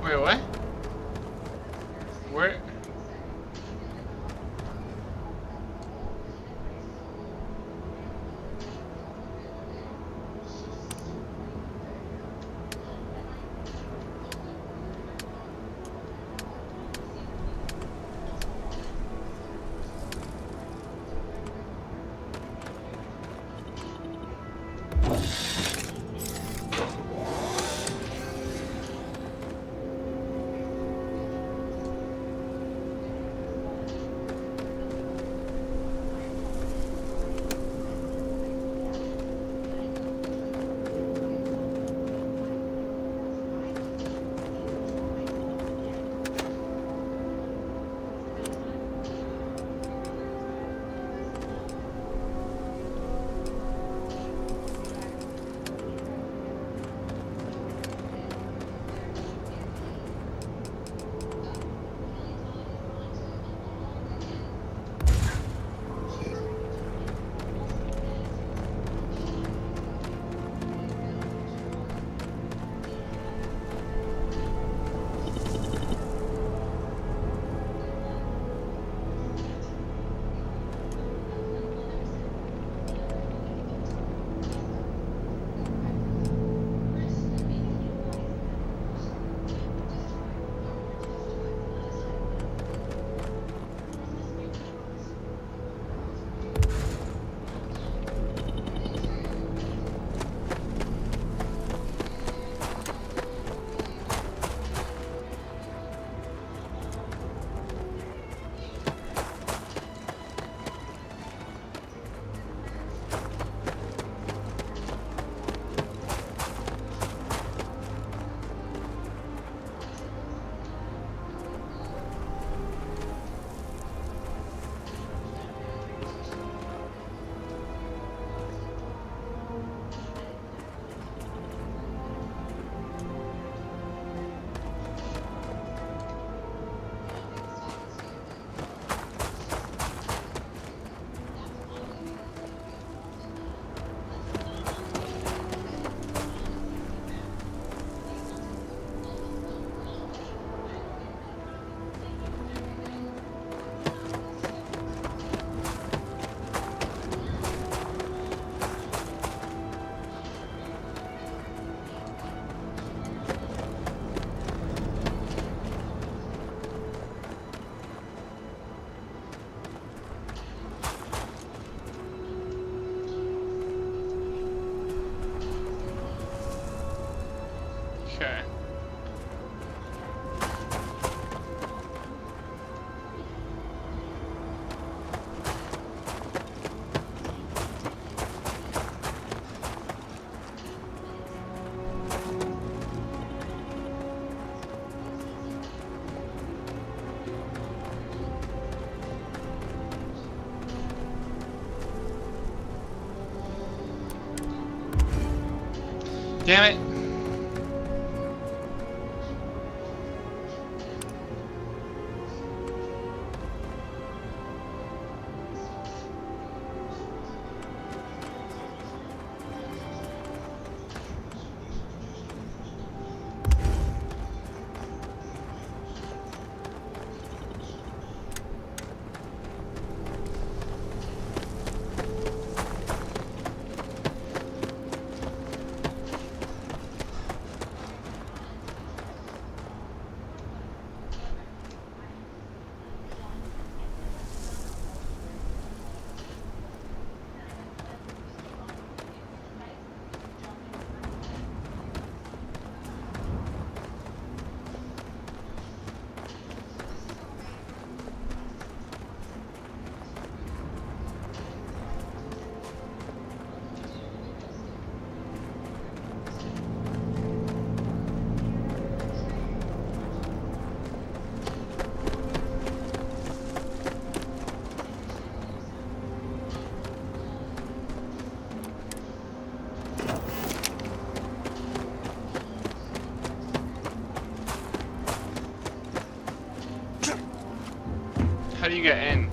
Wait, what? Where? Okay. Damn it. How do you get in?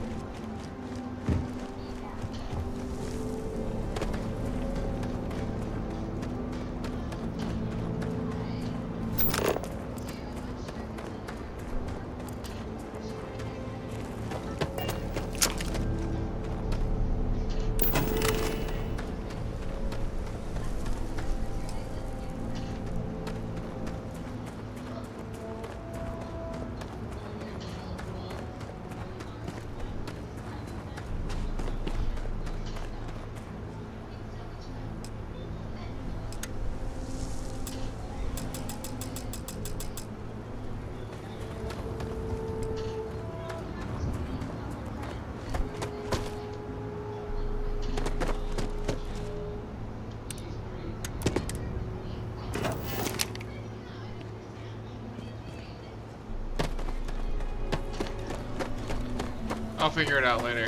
I'll figure it out later.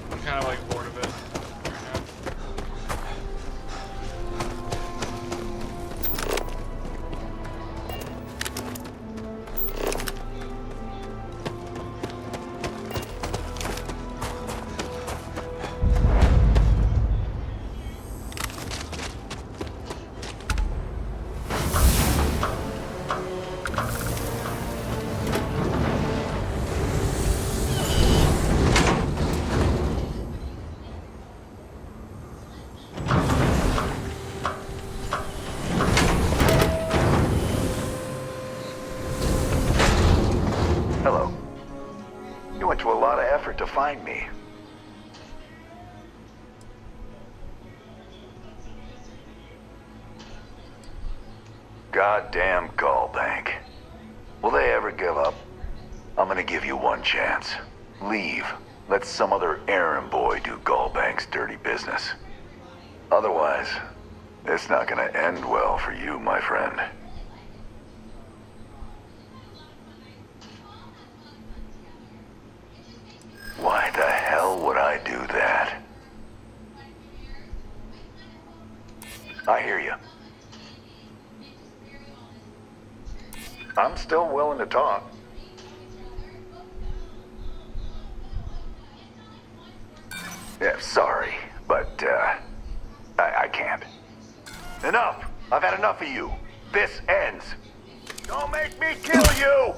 I'm kind of like bored of it right now. Hello. You went to a lot of effort to find me. Goddamn Gallbank. Will they ever give up? I'm gonna give you one chance. Leave. Let some other errand boy do Gallbank's dirty business. Otherwise, it's not gonna end well for you, my friend. Why the hell would I do that? I hear you. I'm still willing to talk. Yeah, sorry, but, I can't. Enough! I've had enough of you. This ends. Don't make me kill you!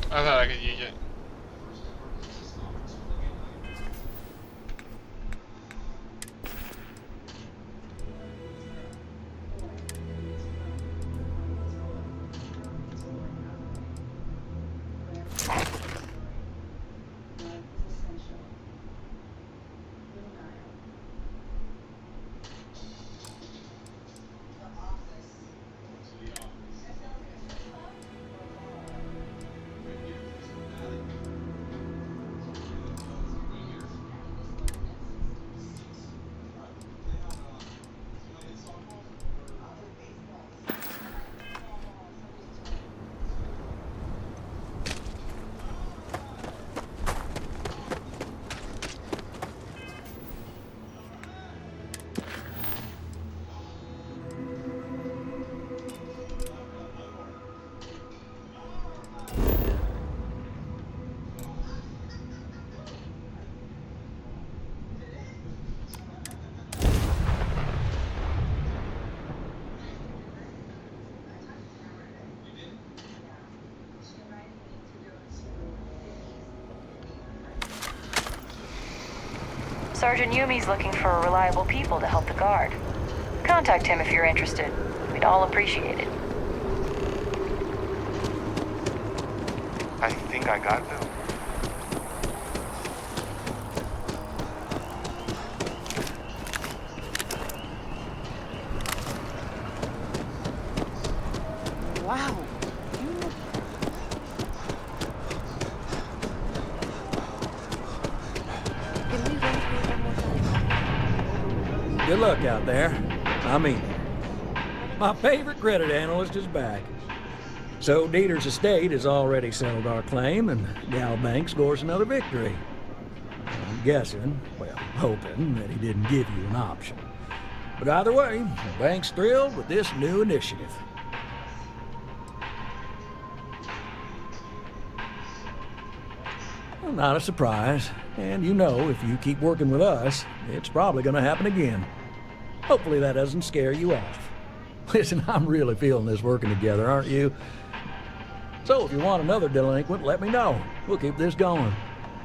I thought I could use it. Sergeant Yumi's looking for reliable people to help the guard. Contact him if you're interested. We'd all appreciate it. I think I got them. Wow. Good luck out there. I mean, my favorite credit analyst is back. So Dieter's estate has already settled our claim, and Gal Bank scores another victory. I'm guessing, well, hoping that he didn't give you an option. But either way, the bank's thrilled with this new initiative. Well, not a surprise. And you know, if you keep working with us, it's probably going to happen again. Hopefully that doesn't scare you off. Listen, I'm really feeling this working together, aren't you? So if you want another delinquent, let me know. We'll keep this going.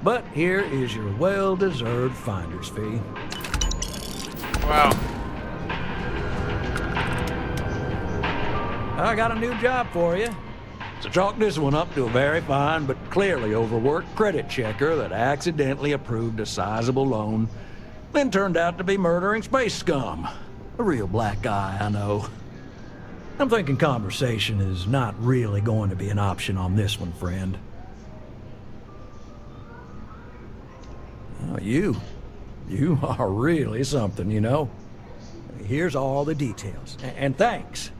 But here is your well-deserved finder's fee. Wow. I got a new job for you. So chalk this one up to a very fine but clearly overworked credit checker that accidentally approved a sizable loan, then turned out to be murdering space scum. A real black guy, I know. I'm thinking conversation is not really going to be an option on this one, friend. Oh, you are really something, you know. Here's all the details, and thanks.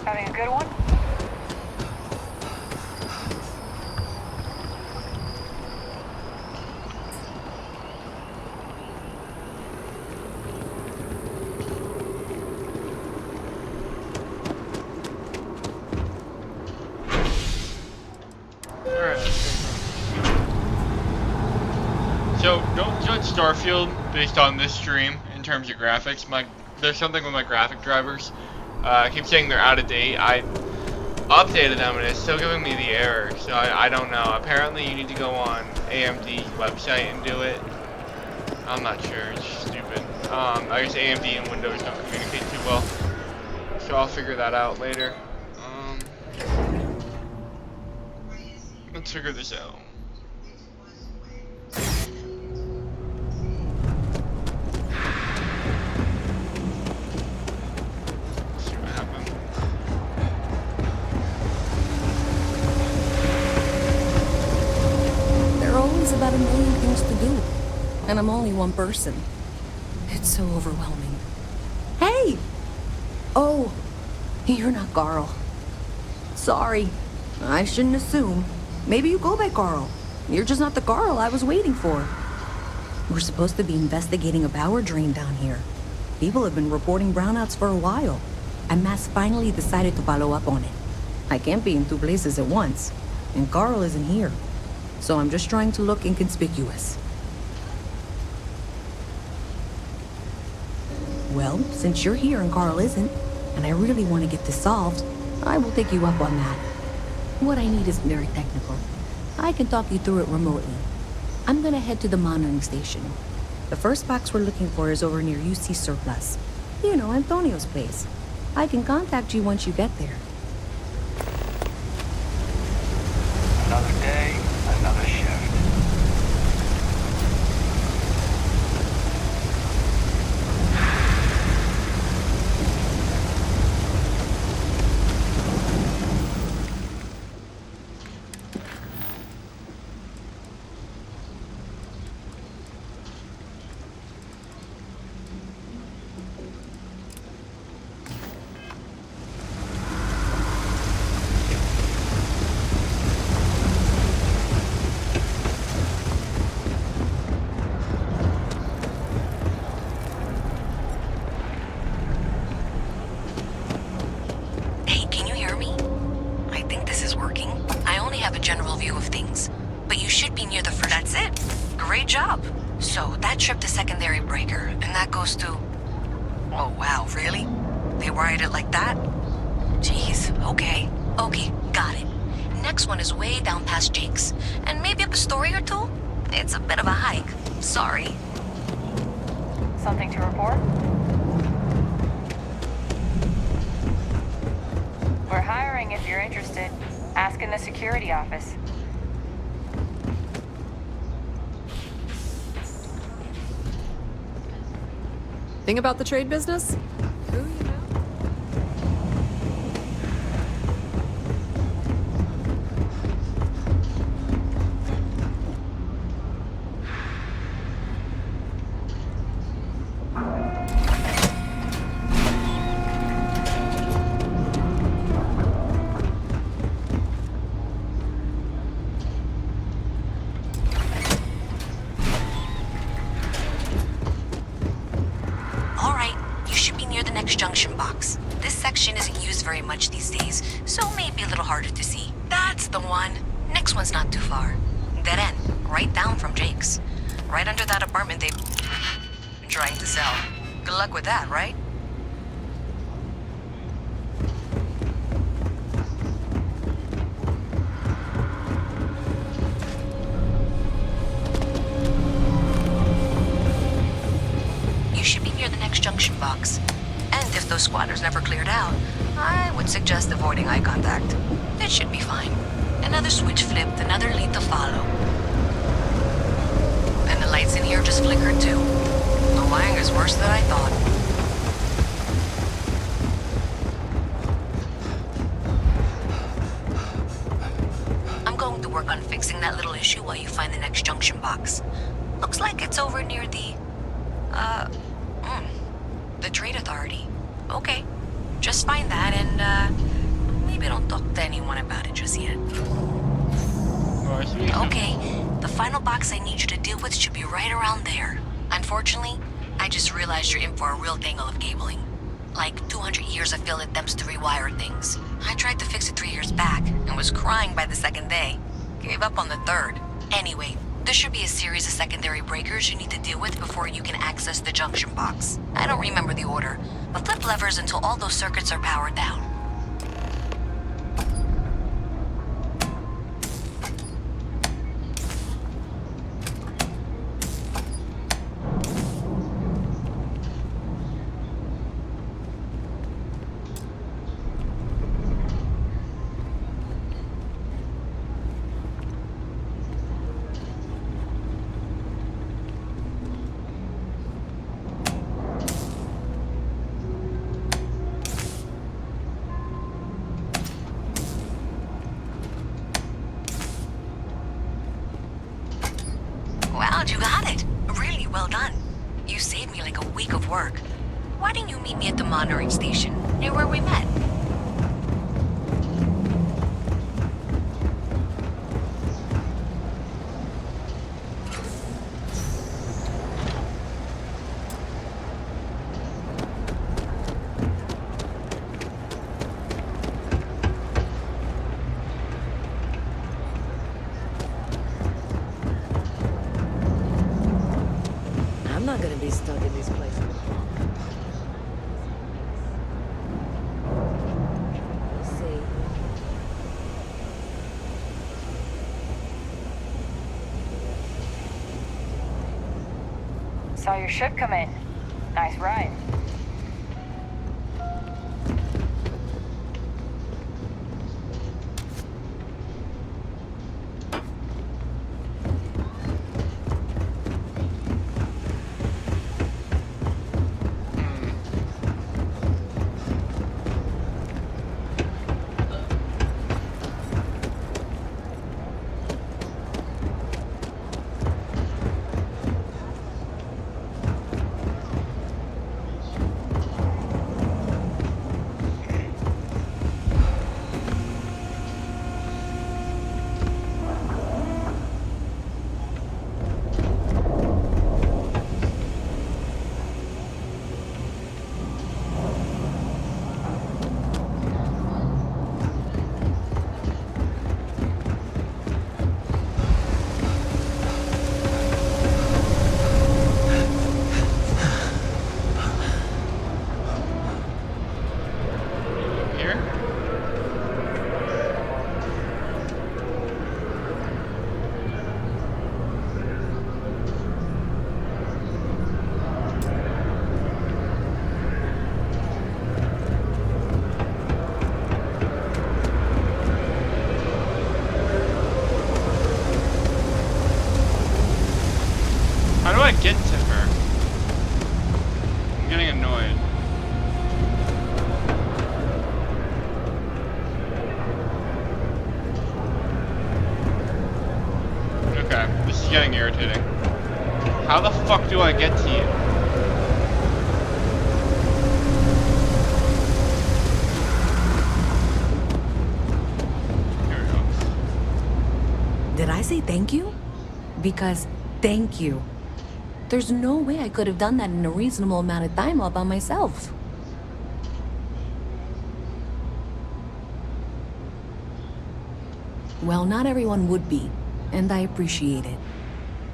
Having a good one? So don't judge Starfield based on this stream in terms of graphics. There's something with my graphic drivers. I keep saying they're out of date. I updated them and it's still giving me the error. So I don't know. Apparently you need to go on AMD's website and do it. I'm not sure. It's stupid. I guess AMD and Windows don't communicate too well. So I'll figure that out later. Let's figure this out. About a million things to do, and I'm only one person. It's so overwhelming. Hey! Oh, you're not Carl. Sorry, I shouldn't assume. Maybe you go by Carl. You're just not the Carl I was waiting for. We're supposed to be investigating a power drain down here. People have been reporting brownouts for a while, and Mass finally decided to follow up on it. I can't be in two places at once, and Carl isn't here. So I'm just trying to look inconspicuous. Well, since you're here and Carl isn't, and I really want to get this solved, I will take you up on that. What I need is very technical. I can talk you through it remotely. I'm gonna head to the monitoring station. The first box we're looking for is over near UC Surplus. You know, Antonio's place. I can contact you once you get there. So that trip to Secondary Breaker, and that goes to... Oh wow, really? They wired it like that? Jeez, okay. Okay, got it. Next one is way down past Jake's. And maybe up a story or two? It's a bit of a hike. Sorry. Something to report? We're hiring if you're interested. Ask in the security office. Thing about the trade business? Junction box. This section isn't used very much these days, so maybe a little harder to see. That's the one. Next one's not too far. Dead end, right down from Jake's. Right under that apartment they've been trying to sell. Good luck with that, right? You should be near the next junction box. And if those squatters never cleared out, I would suggest avoiding eye contact. It should be fine. Another switch flipped, another lead to follow. And the lights in here just flickered too. The wiring is worse than I thought. I'm going to work on fixing that little issue while you find the next junction box. Looks like it's over near the Trade Authority. Okay. Just find that and, maybe don't talk to anyone about it just yet. Okay. The final box I need you to deal with should be right around there. Unfortunately, I just realized you're in for a real tangle of cabling. Like 200 years of field attempts to rewire things. I tried to fix it 3 years back and was crying by the second day. Gave up on the third. Anyway, there should be a series of secondary breakers you need to deal with before you can access the junction box. I don't remember the order, but flip levers until all those circuits are powered down. Wow, you got it. Really well done. You saved me like a week of work. Why didn't you meet me at the monitoring station, near where we met? I'm not gonna be stuck in this place. Let's see. Saw your ship come in. Nice ride. How do I get to her? I'm getting annoyed. Okay, this is getting irritating. How the fuck do I get to you? Here we go. Did I say thank you? Because thank you. There's no way I could have done that in a reasonable amount of time all by myself. Well, not everyone would be, and I appreciate it.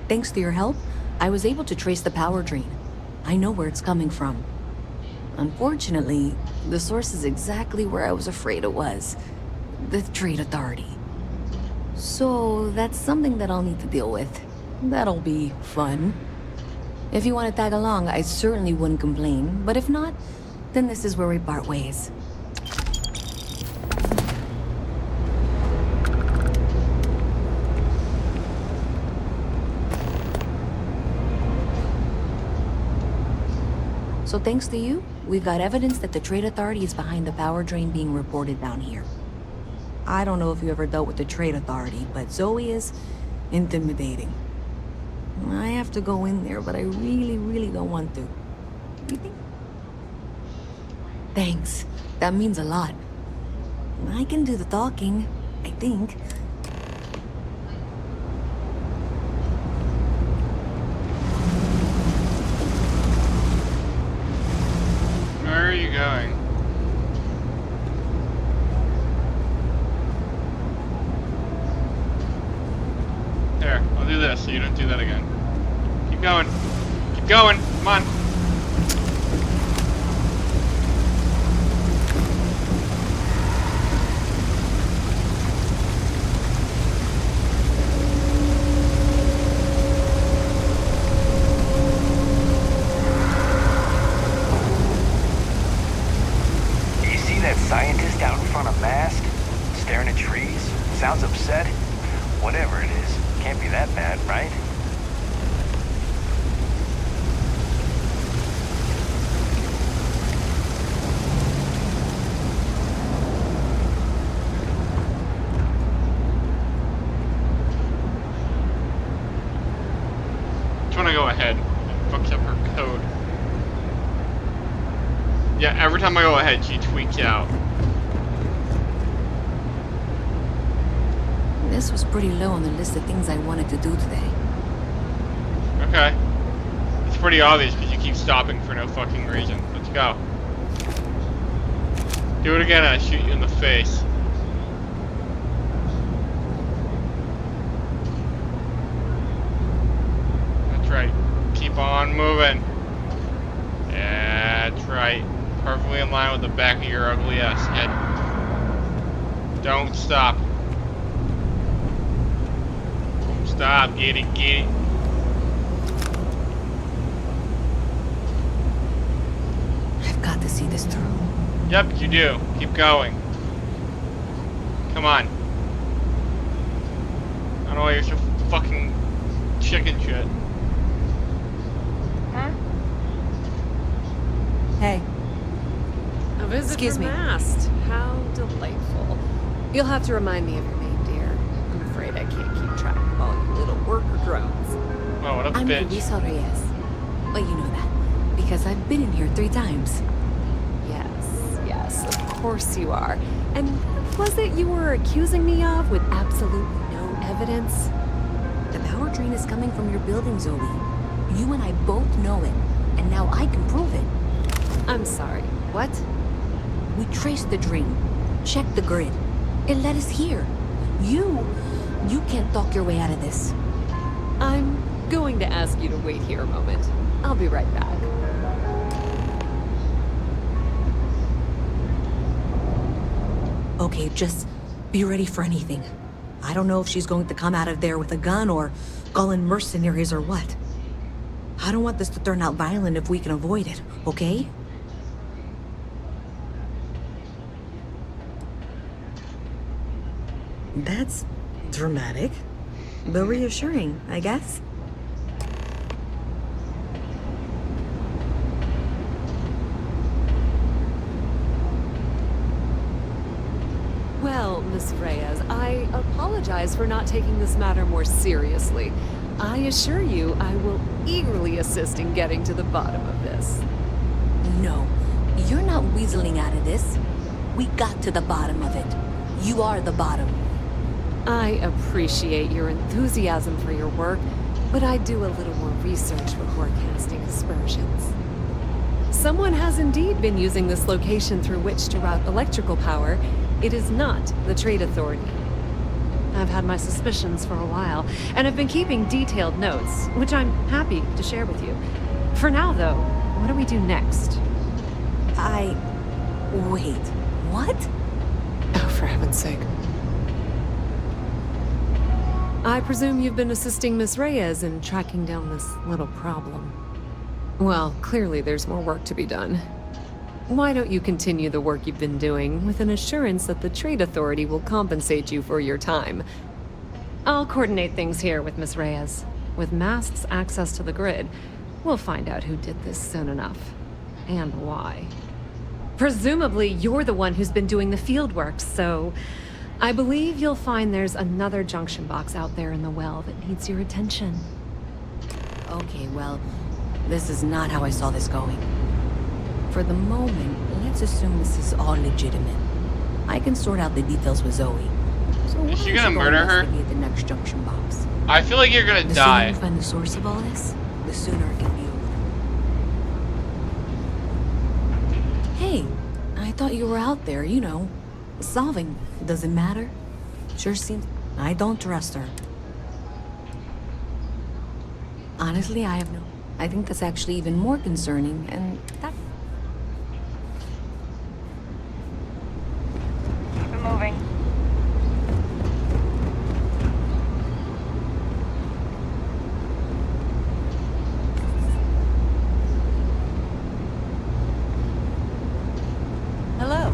Thanks to your help, I was able to trace the power drain. I know where it's coming from. Unfortunately, the source is exactly where I was afraid it was. The Trade Authority. So, that's something that I'll need to deal with. That'll be fun. If you want to tag along, I certainly wouldn't complain, but if not, then this is where we part ways. So thanks to you, we've got evidence that the Trade Authority is behind the power drain being reported down here. I don't know if you ever dealt with the Trade Authority, but Zoe is intimidating. I have to go in there, but I really don't want to. You think? Thanks. That means a lot. I can do the talking, I think. Where are you going? There, I'll do this so you don't do that again. Keep going. Keep going. Come on. You see that scientist out in front of Mast? Staring at trees? Sounds upset? Whatever it is, can't be that bad, right? Just want to go ahead. It fucks up her code. Yeah, every time I go ahead, she tweaks out. This was pretty low on the list of things I wanted to do today. Okay. It's pretty obvious because you keep stopping for no fucking reason. Let's go. Do it again and I shoot you in the face. That's right. Keep on moving. Yeah, that's right. Perfectly in line with the back of your ugly ass head. Don't stop. Stop, get it, get it. I've got to see this through. Yep, you do. Keep going. Come on. I don't know why you're so fucking chicken shit. Huh? Hey. A visit Excuse from me. Mast. How delightful. You'll have to remind me of your name, dear. I'm afraid I can't keep track of all you little worker drones. Oh, what a I'm bitch. Luisa Reyes. Well, you know that, because I've been in here 3 times. Yes, of course you are. And what was it you were accusing me of with absolutely no evidence? The power drain is coming from your building, Zoe. You and I both know it, and now I can prove it. I'm sorry, what? We traced the drain, checked the grid. It led us here. You can't talk your way out of this. I'm going to ask you to wait here a moment. I'll be right back. Okay, just be ready for anything. I don't know if she's going to come out of there with a gun or call in mercenaries or what. I don't want this to turn out violent if we can avoid it, okay? That's dramatic, but reassuring, I guess. Miss Reyes. I apologize for not taking this matter more seriously. I assure you I will eagerly assist in getting to the bottom of this. No, you're not weaseling out of this. We got to the bottom of it. You are the bottom. I appreciate your enthusiasm for your work, but I do a little more research before casting aspersions. Someone has indeed been using this location through which to route electrical power. It is not the Trade Authority. I've had my suspicions for a while, and have been keeping detailed notes, which I'm happy to share with you. For now, though, what do we do next? Wait, what? Oh, for heaven's sake. I presume you've been assisting Miss Reyes in tracking down this little problem. Well, clearly there's more work to be done. Why don't you continue the work you've been doing with an assurance that the Trade Authority will compensate you for your time? I'll coordinate things here with Miss Reyes. With Mast's access to the grid, we'll find out who did this soon enough. And why. Presumably, you're the one who's been doing the field work, so I believe you'll find there's another junction box out there in the well that needs your attention. Okay, well, this is not how I saw this going. For the moment, let's assume this is all legitimate. I can sort out the details with Zoe. So is she gonna murder her? The next junction box. I feel like you're gonna die. The sooner you find the source of all this, the sooner it can be over. Hey, I thought you were out there, you know, solving. Does it matter? Sure seems... I don't trust her. Honestly, I have no... I think that's actually even more concerning, and that... Keep it moving. Hello.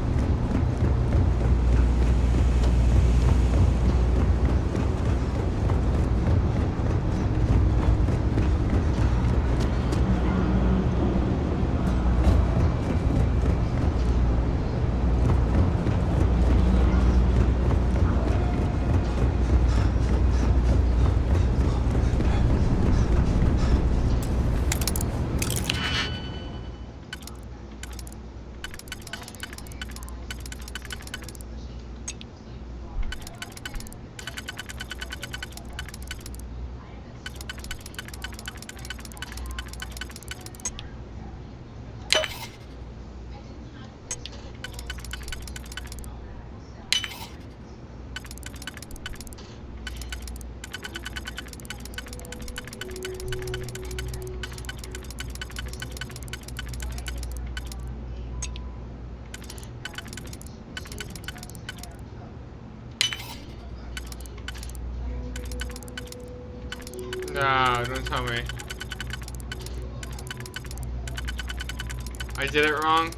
No, don't tell me. I did it wrong.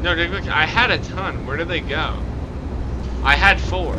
No, I had a ton. Where did they go? I had 4.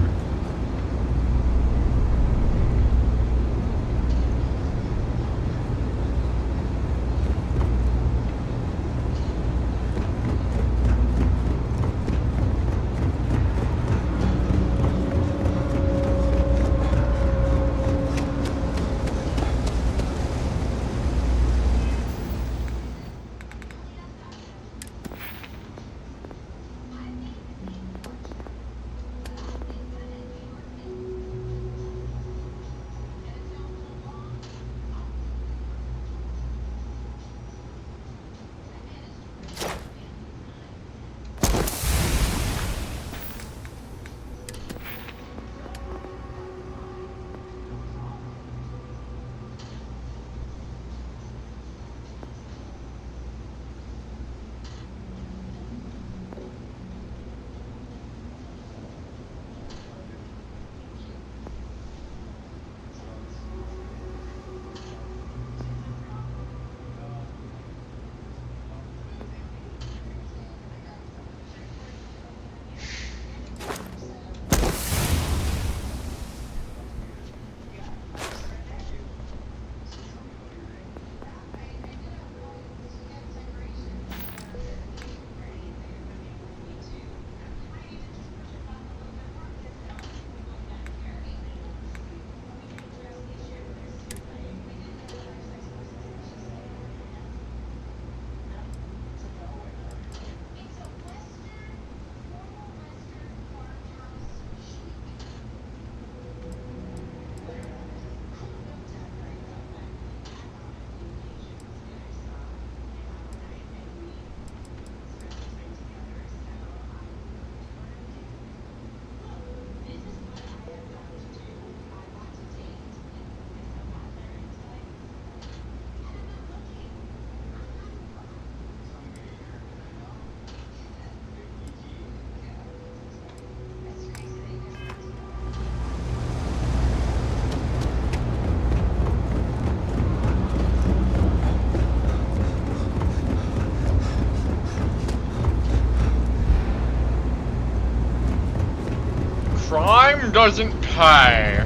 Crime doesn't pay.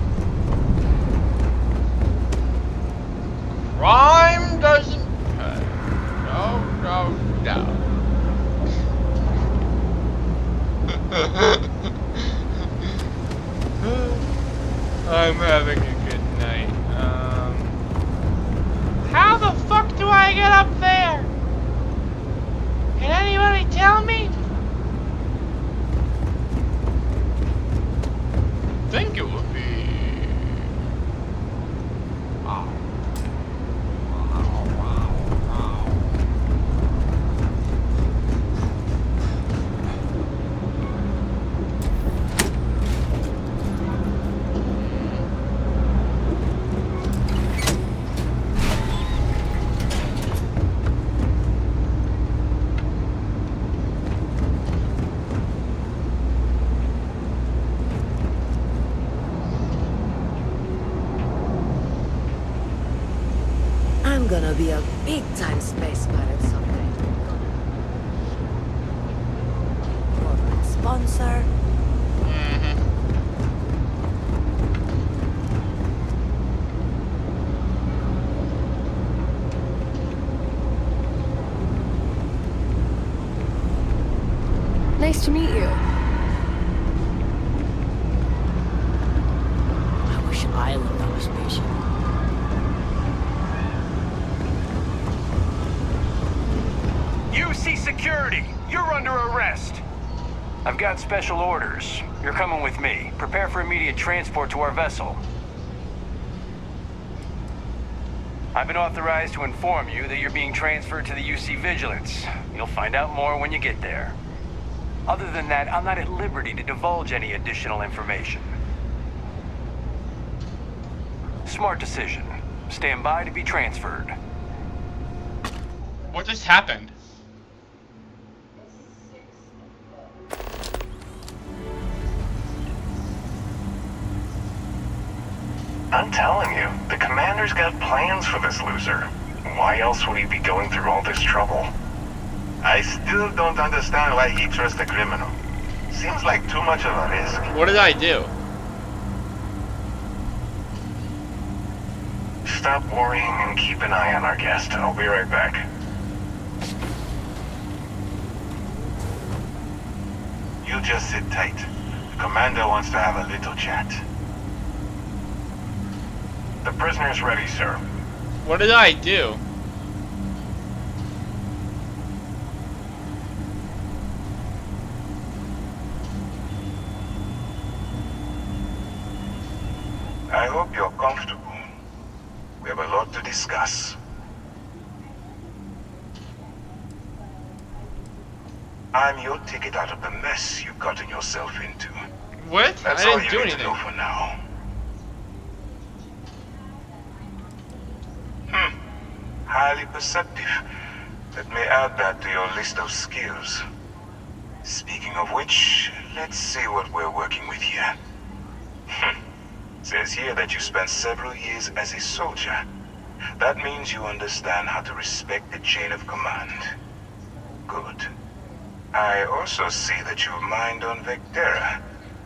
Crime doesn't pay. No, no, no. I'm having a good night. How the fuck do I get up there? Can anybody tell me? I think it would be... Wow. I'm gonna be a big-time space pirate someday. Corporate sponsor. Nice to meet you. I wish I lived on a spaceship. UC Security, you're under arrest. I've got special orders. You're coming with me. Prepare for immediate transport to our vessel. I've been authorized to inform you that you're being transferred to the UC Vigilance. You'll find out more when you get there. Other than that, I'm not at liberty to divulge any additional information. Smart decision. Stand by to be transferred. What just happened? I'm telling you, the commander's got plans for this loser. Why else would he be going through all this trouble? I still don't understand why he trusts a criminal. Seems like too much of a risk. What did I do? Stop worrying and keep an eye on our guest. I'll be right back. You just sit tight. The commander wants to have a little chat. The prisoner's ready, sir. What did I do? I hope you're comfortable. We have a lot to discuss. I'm your ticket out of the mess you've gotten yourself into. What? That's I all didn't you do need anything. to know for now. Highly perceptive. Let me add that to your list of skills. Speaking of which, let's see what we're working with here. Says here that you spent several years as a soldier. That means you understand how to respect the chain of command. Good. I also see that you've mined on Vectera,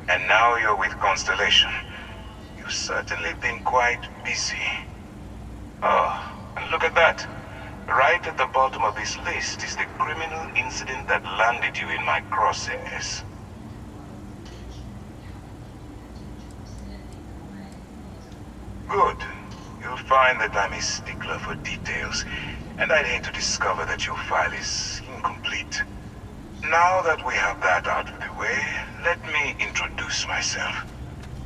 and now you're with Constellation. You've certainly been quite busy. Oh, and look at that. Right at the bottom of this list is the criminal incident that landed you in my crosshairs. Good. You'll find that I'm a stickler for details, and I'd hate to discover that your file is incomplete. Now that we have that out of the way, let me introduce myself.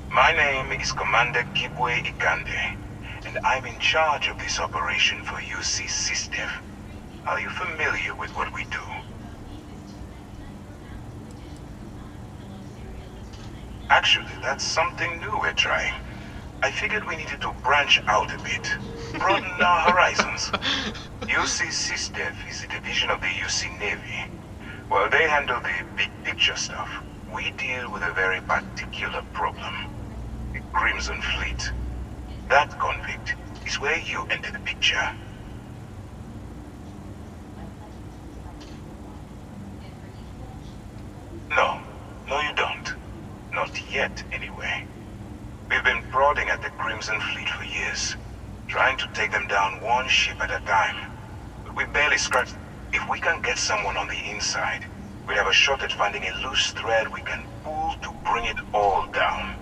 My name is Commander Kibwe Ikande, and I'm in charge of this operation for UC System. Are you familiar with what we do? Actually, that's something new we're trying. I figured we needed to branch out a bit, broaden our horizons. UC System is a division of the UC Navy. While they handle the big picture stuff, we deal with a very particular problem. The Crimson Fleet. That convict is where you enter the picture. No, you don't. Not yet, anyway. We've been prodding at the Crimson Fleet for years, trying to take them down one ship at a time. But we barely scratched. If we can get someone on the inside, we have a shot at finding a loose thread we can pull to bring it all down.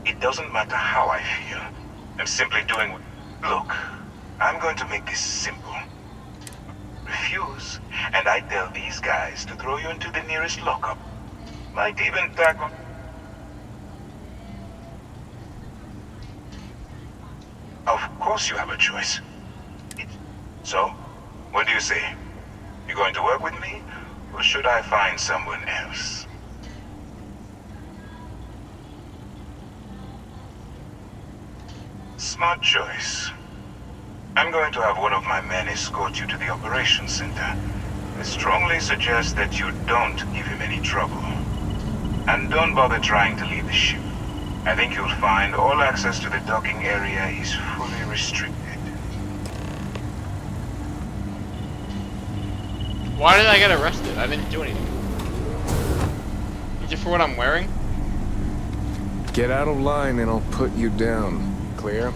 It doesn't matter how I feel. I'm simply doing what... Look, I'm going to make this simple. Refuse, and I tell these guys to throw you into the nearest lockup. Might even tackle... Of course you have a choice. So, what do you say? You going to work with me, or should I find someone else? Smart choice. I'm going to have one of my men escort you to the operations center. I strongly suggest that you don't give him any trouble. And don't bother trying to leave the ship. I think you'll find all access to the docking area is fully restricted. Why did I get arrested? I didn't do anything. Is it for what I'm wearing? Get out of line and I'll put you down. Clear?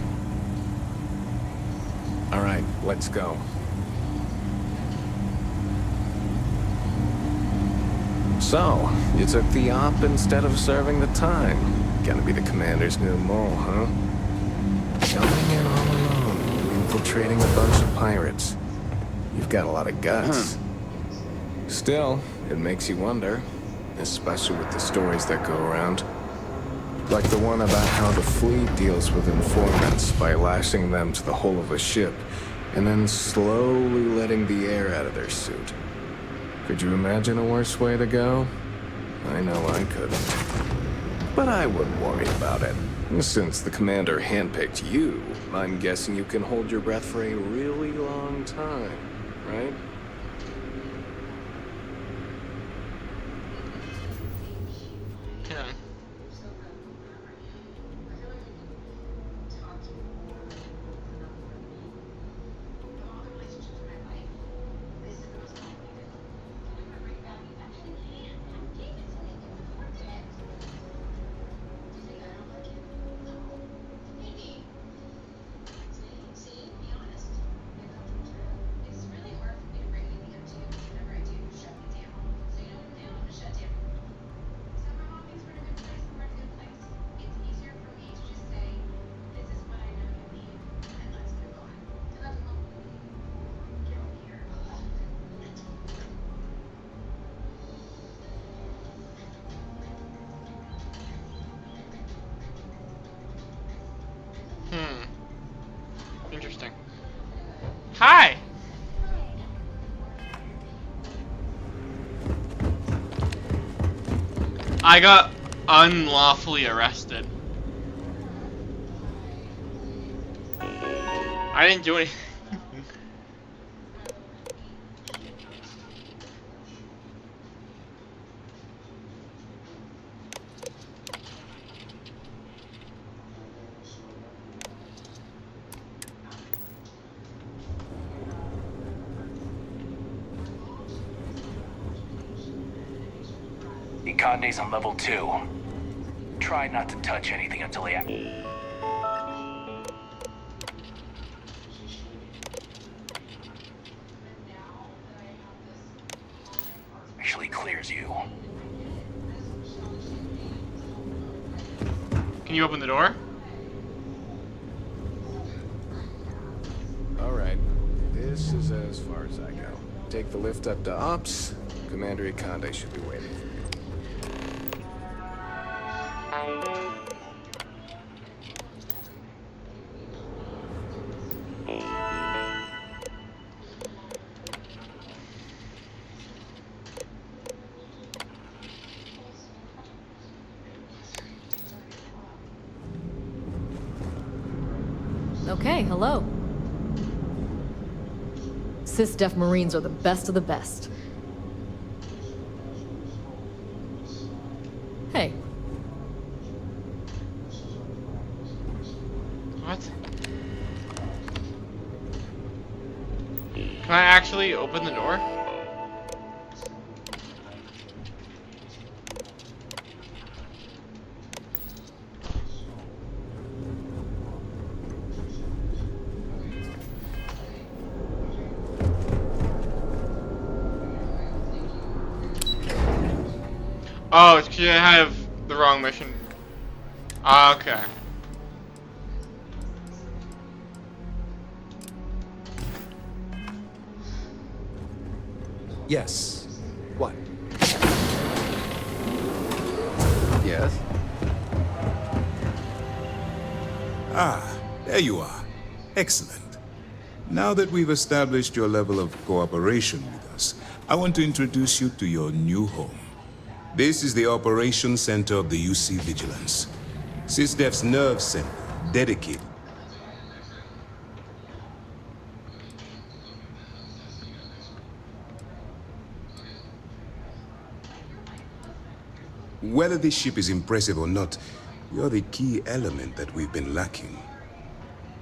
All right, let's go. So, you took the op instead of serving the time. Gonna be the commander's new mole, huh? Coming in all alone, infiltrating a bunch of pirates. You've got a lot of guts. Still, it makes you wonder, especially with the stories that go around. Like the one about how the fleet deals with informants by lashing them to the hull of a ship and then slowly letting the air out of their suit. Could you imagine a worse way to go? I know I couldn't. But I wouldn't worry about it. Since the commander handpicked you, I'm guessing you can hold your breath for a really long time, right? Yeah. Interesting. Hi! I got unlawfully arrested. I didn't do anything. The Conde's on level 2. Try not to touch anything until he actually clears you. Can you open the door? All right, this is as far as I go. Take the lift up to Ops. Commander Conde should be waiting for you. Okay, hello. Sys-Def Marines are the best of the best. Hey. What? Can I actually open the door? Oh, it's because I have the wrong mission. Okay. Yes. What? Yes? Ah, there you are. Excellent. Now that we've established your level of cooperation with us, I want to introduce you to your new home. This is the Operations Center of the UC Vigilance. SysDef's nerve center, dedicated. Whether this ship is impressive or not, you're the key element that we've been lacking.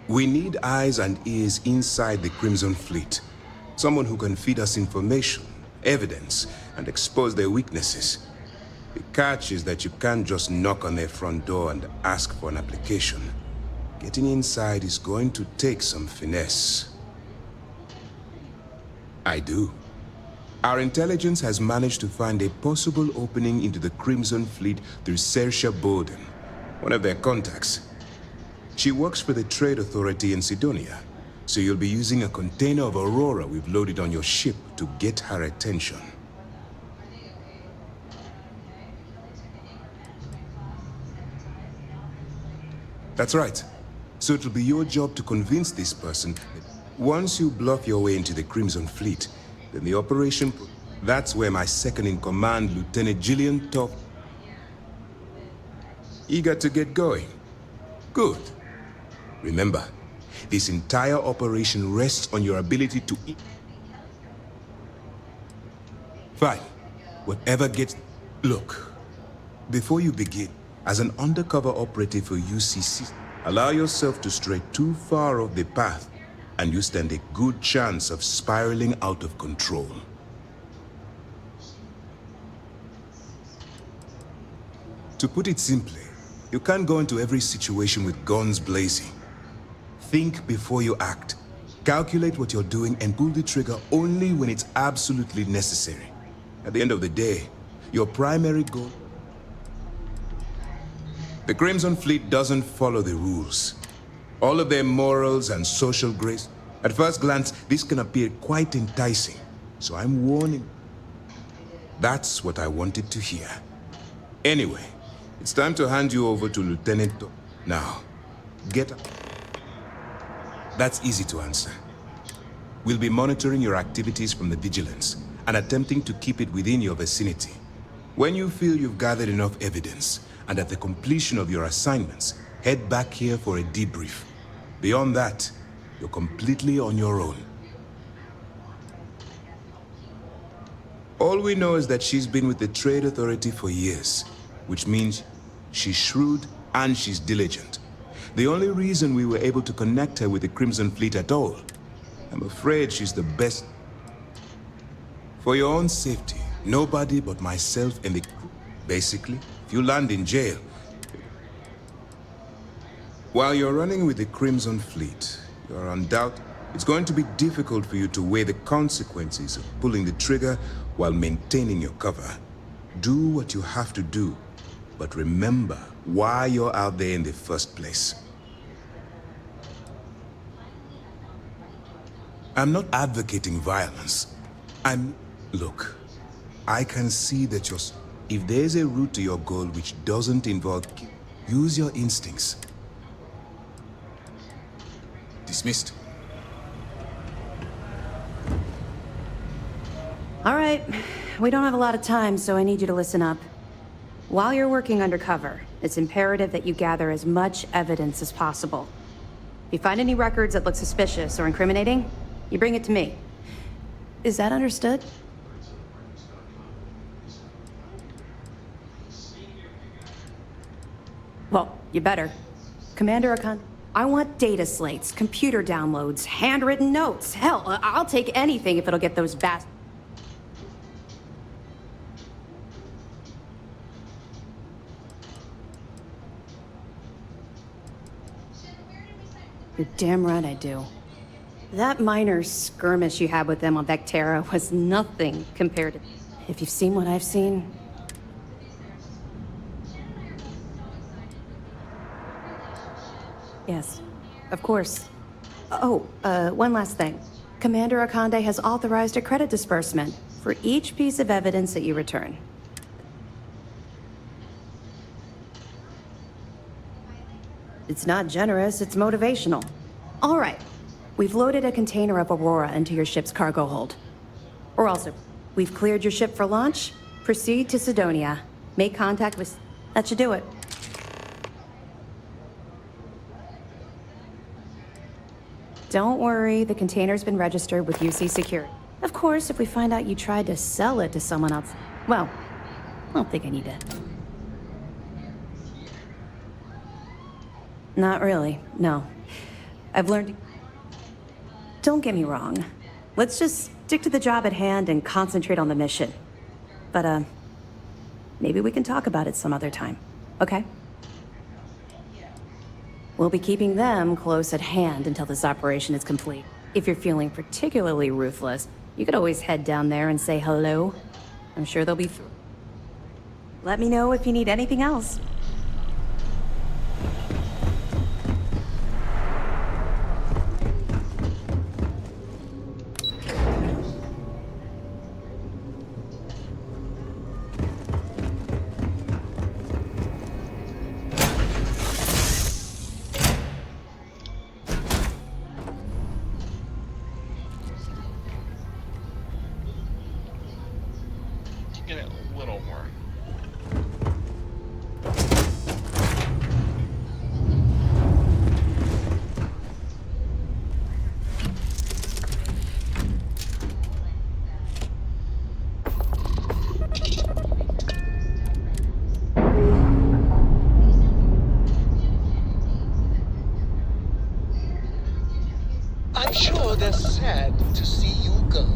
We need eyes and ears inside the Crimson Fleet. Someone who can feed us information, evidence, and expose their weaknesses. The catch is that you can't just knock on their front door and ask for an application. Getting inside is going to take some finesse. I do. Our intelligence has managed to find a possible opening into the Crimson Fleet through Saoirse Bowden, one of their contacts. She works for the Trade Authority in Sidonia, so you'll be using a container of Aurora we've loaded on your ship to get her attention. That's right. So it'll be your job to convince this person that once you bluff your way into the Crimson Fleet, then the operation... That's where my second-in-command, Lieutenant Gillian Toff... Eager to get going? Good. Remember, this entire operation rests on your ability to... Fine. Whatever gets... Look, before you begin, as an undercover operative for UCC, allow yourself to stray too far off the path, and you stand a good chance of spiraling out of control. To put it simply, you can't go into every situation with guns blazing. Think before you act. Calculate what you're doing and pull the trigger only when it's absolutely necessary. At the end of the day, your primary goal... The Crimson Fleet doesn't follow the rules. All of their morals and social grace... At first glance, this can appear quite enticing, so I'm warning. That's what I wanted to hear. Anyway, it's time to hand you over to Lieutenant... Now, get up. That's easy to answer. We'll be monitoring your activities from the Vigilance and attempting to keep it within your vicinity. When you feel you've gathered enough evidence, and at the completion of your assignments, head back here for a debrief. Beyond that, you're completely on your own. All we know is that she's been with the Trade Authority for years, which means she's shrewd and she's diligent. The only reason we were able to connect her with the Crimson Fleet at all, I'm afraid she's the best. For your own safety, nobody but myself and the crew. Basically, if you land in jail... While you're running with the Crimson Fleet, you're undoubted... It's going to be difficult for you to weigh the consequences of pulling the trigger while maintaining your cover. Do what you have to do, but remember why you're out there in the first place. I'm not advocating violence. Look, I can see that you're... If there's a route to your goal which doesn't involve... Use your instincts. Dismissed. All right. We don't have a lot of time, so I need you to listen up. While you're working undercover, it's imperative that you gather as much evidence as possible. If you find any records that look suspicious or incriminating, you bring it to me. Is that understood? Well, you better. Commander Akan... I want data slates, computer downloads, handwritten notes. Hell, I'll take anything if it'll get those bastards. You're damn right I do. That minor skirmish you had with them on Vectera was nothing compared to... If you've seen what I've seen... Yes, of course. Oh, one last thing. Commander Akande has authorized a credit disbursement for each piece of evidence that you return. It's not generous, it's motivational. All right. We've loaded a container of Aurora into your ship's cargo hold. Or also, we've cleared your ship for launch. Proceed to Sidonia. Make contact with... That should do it. Don't worry, the container's been registered with UC Security. Of course, if we find out you tried to sell it to someone else... Well, I don't think I need to... Not really, no. I've learned... Don't get me wrong. Let's just stick to the job at hand and concentrate on the mission. But, maybe we can talk about it some other time, okay? We'll be keeping them close at hand until this operation is complete. If you're feeling particularly ruthless, you could always head down there and say hello. I'm sure they'll be through. Let me know if you need anything else. Get it a little more. I'm sure they're sad to see you go.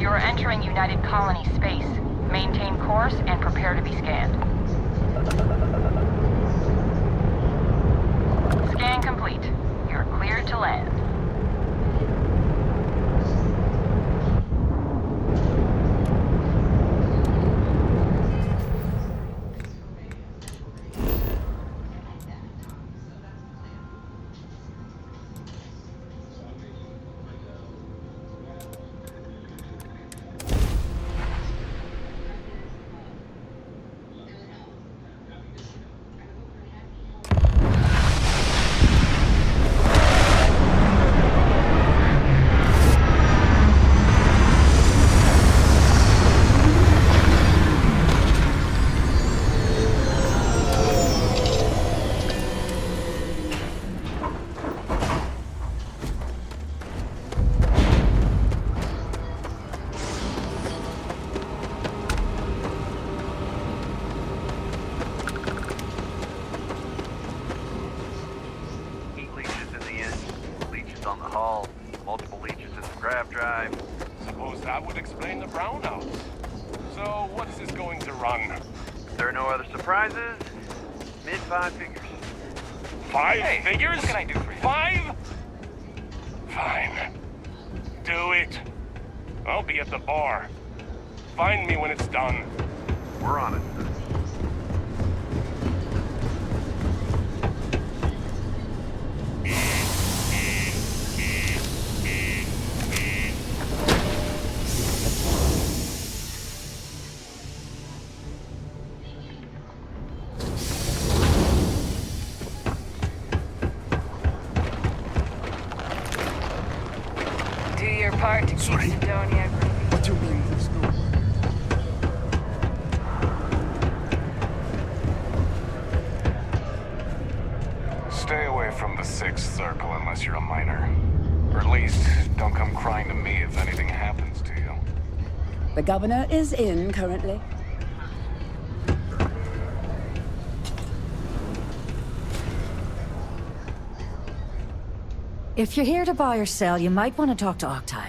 You're entering United Colony space. Maintain course and prepare to be scanned. Scan complete. You're cleared to land. on the hull, multiple leeches in the grav drive. Suppose that would explain the brownouts. So, what is this going to run? If there are no other surprises, mid-five figures. Five figures? What can I do for you? 5? Fine. Do it. I'll be at the bar. Find me when it's done. We're on it. Hard to keep Sidonia. What do you mean there's no one? Stay away from the Sixth Circle unless you're a minor. Or at least, don't come crying to me if anything happens to you. The governor is in currently. If you're here to buy or sell, you might want to talk to Octai.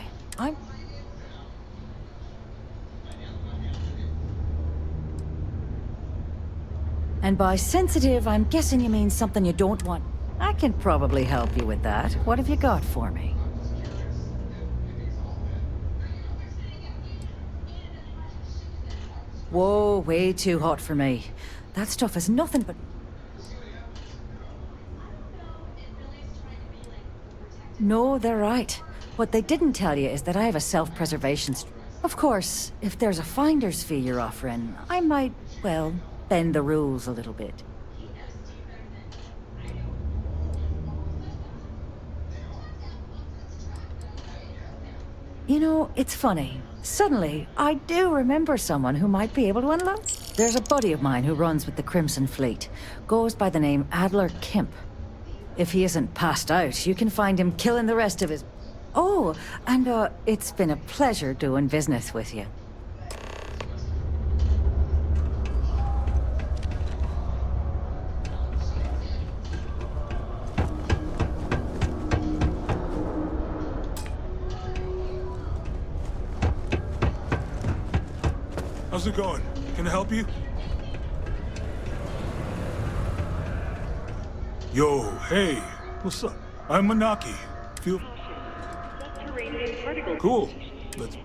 And by sensitive, I'm guessing you mean something you don't want. I can probably help you with that. What have you got for me? Whoa, way too hot for me. That stuff is nothing but... No, they're right. What they didn't tell you is that I have a self-preservation... Of course, if there's a finder's fee you're offering, I might, well, bend the rules a little bit. You know, it's funny. Suddenly, I do remember someone who might be able to unload. There's a buddy of mine who runs with the Crimson Fleet. Goes by the name Adler Kemp. If he isn't passed out, you can find him killing the rest of his... Oh, and it's been a pleasure doing business with you. How's it going? Can I help you? Yo, hey, what's up? I'm Manaki. Feel... Cool. Let's...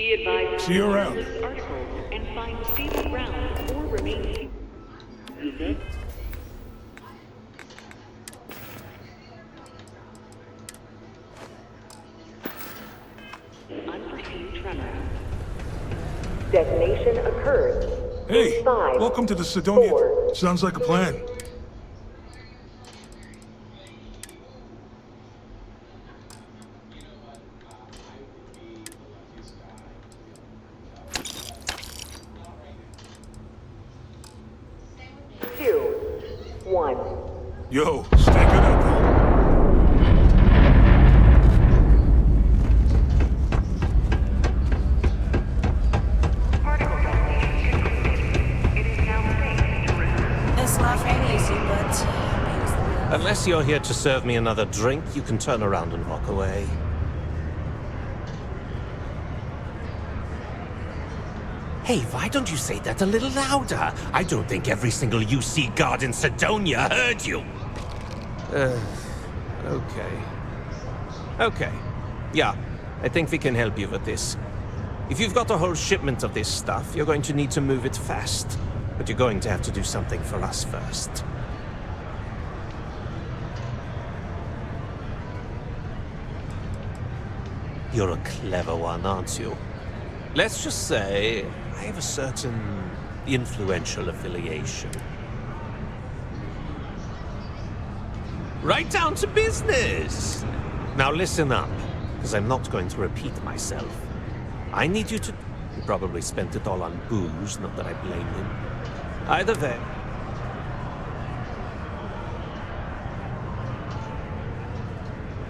Be advised. See you around. This article and find stable ground or remain. Unforeseen tremor. Detonation occurred. Hey, 5, welcome to the Sidonia. 4. Sounds like a plan. Yo, stay good out there. It's not very easy, but... Unless you're here to serve me another drink, you can turn around and walk away. Hey, why don't you say that a little louder? I don't think every single UC guard in Sidonia heard you. Okay. Okay. Yeah, I think we can help you with this. If you've got a whole shipment of this stuff, you're going to need to move it fast. But you're going to have to do something for us first. You're a clever one, aren't you? Let's just say I have a certain influential affiliation. Right down to business! Now listen up, because I'm not going to repeat myself. I need you to... He probably spent it all on booze, not that I blame him. Either way...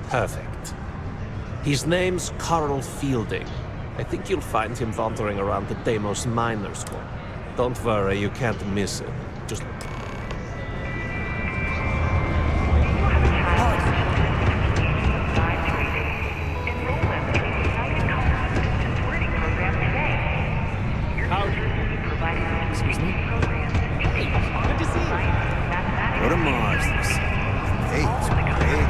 Perfect. His name's Carl Fielding. I think you'll find him wandering around the Deimos Miners' Corps. Don't worry, you can't miss him. Just... Excuse me? Hey, good to see you. Go to Mars. Hey, it's great.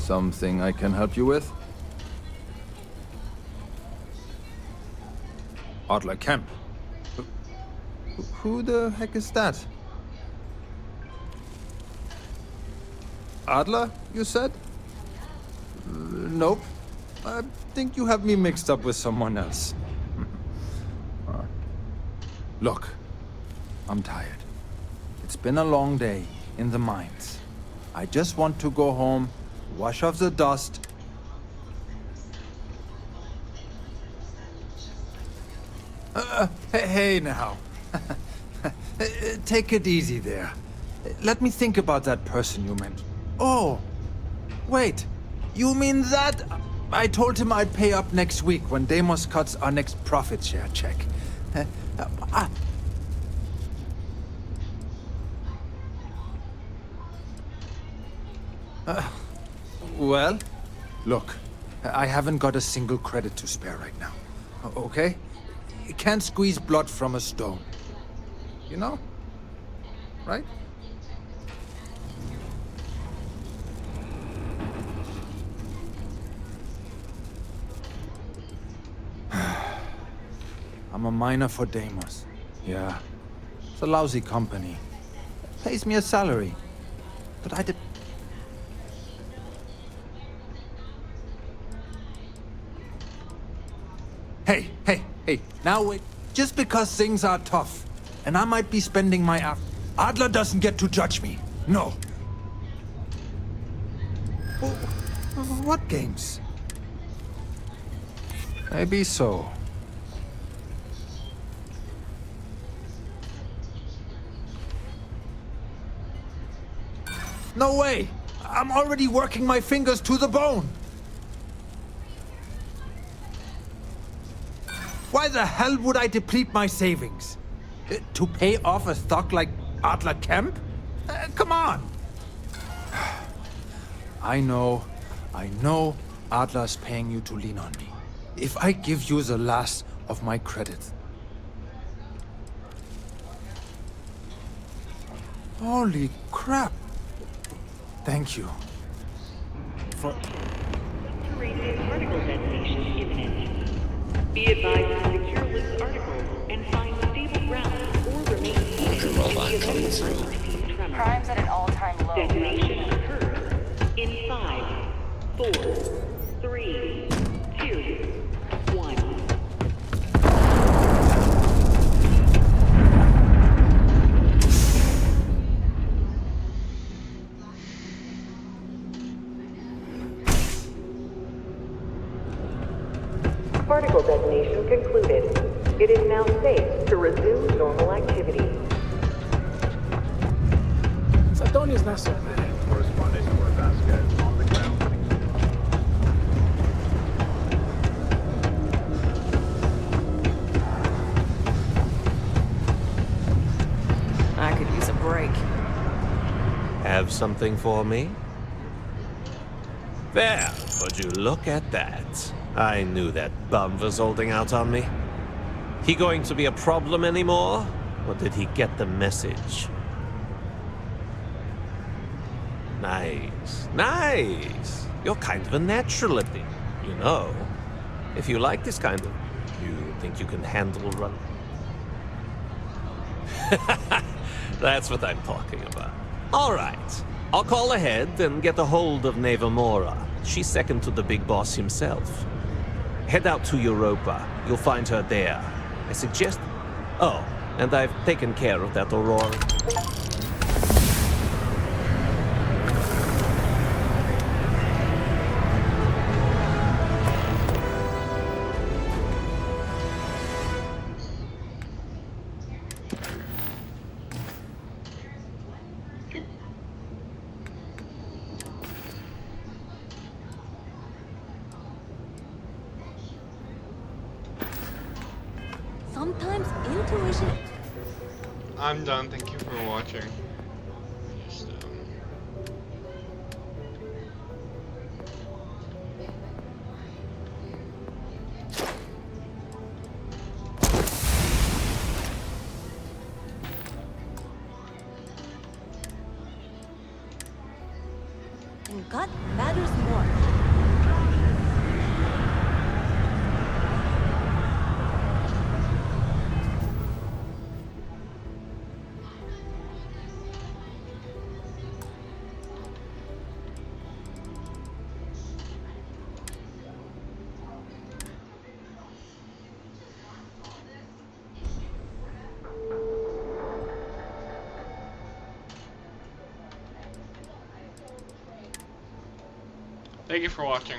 Something I can help you with? Adler Kemp. Who the heck is that? Adler, you said? Nope. I think you have me mixed up with someone else. Look, I'm tired. It's been a long day in the mines. I just want to go home, wash off the dust. Hey now. Take it easy there. Let me think about that person you mentioned. Oh, wait. You mean that? I told him I'd pay up next week when Deimos cuts our next profit share check. Well, look, I haven't got a single credit to spare right now. Okay? You can't squeeze blood from a stone. You know? Right? I'm a miner for Deimos. Yeah. It's a lousy company. Pays me a salary. But I did... Hey, now wait. Just because things are tough, and I might be spending my Adler doesn't get to judge me. No. What games? Maybe so. No way! I'm already working my fingers to the bone! Why the hell would I deplete my savings? To pay off a stock like Adler Kemp? Come on! I know Adler's paying you to lean on me. If I give you the last of my credit. Holy crap! Thank you. Subterranean particle detonation imminent. Be advised to secure loose articles and find stable ground or remain seated coming through. Crime's at an all-time low. Detonation occurs in 5, 4, 3, 2, 1. Particle detonation concluded. It is now safe to resume normal activity. Sadonia's not so bad. Corresponding to our Vasquez on the ground. I could use a break. Have something for me? There, would you look at that? I knew that bum was holding out on me. He going to be a problem anymore? Or did he get the message? Nice. Nice. You're kind of a natural at it, you know. If you like this kind of... You think you can handle run... That's what I'm talking about. All right. I'll call ahead and get a hold of Neva Mora. She's second to the big boss himself. Head out to Europa. You'll find her there. I suggest... Oh, and I've taken care of that Aurora. Sometimes intuition... I'm done. Thank you for watching. Just, And gut matters more. Thank you for watching.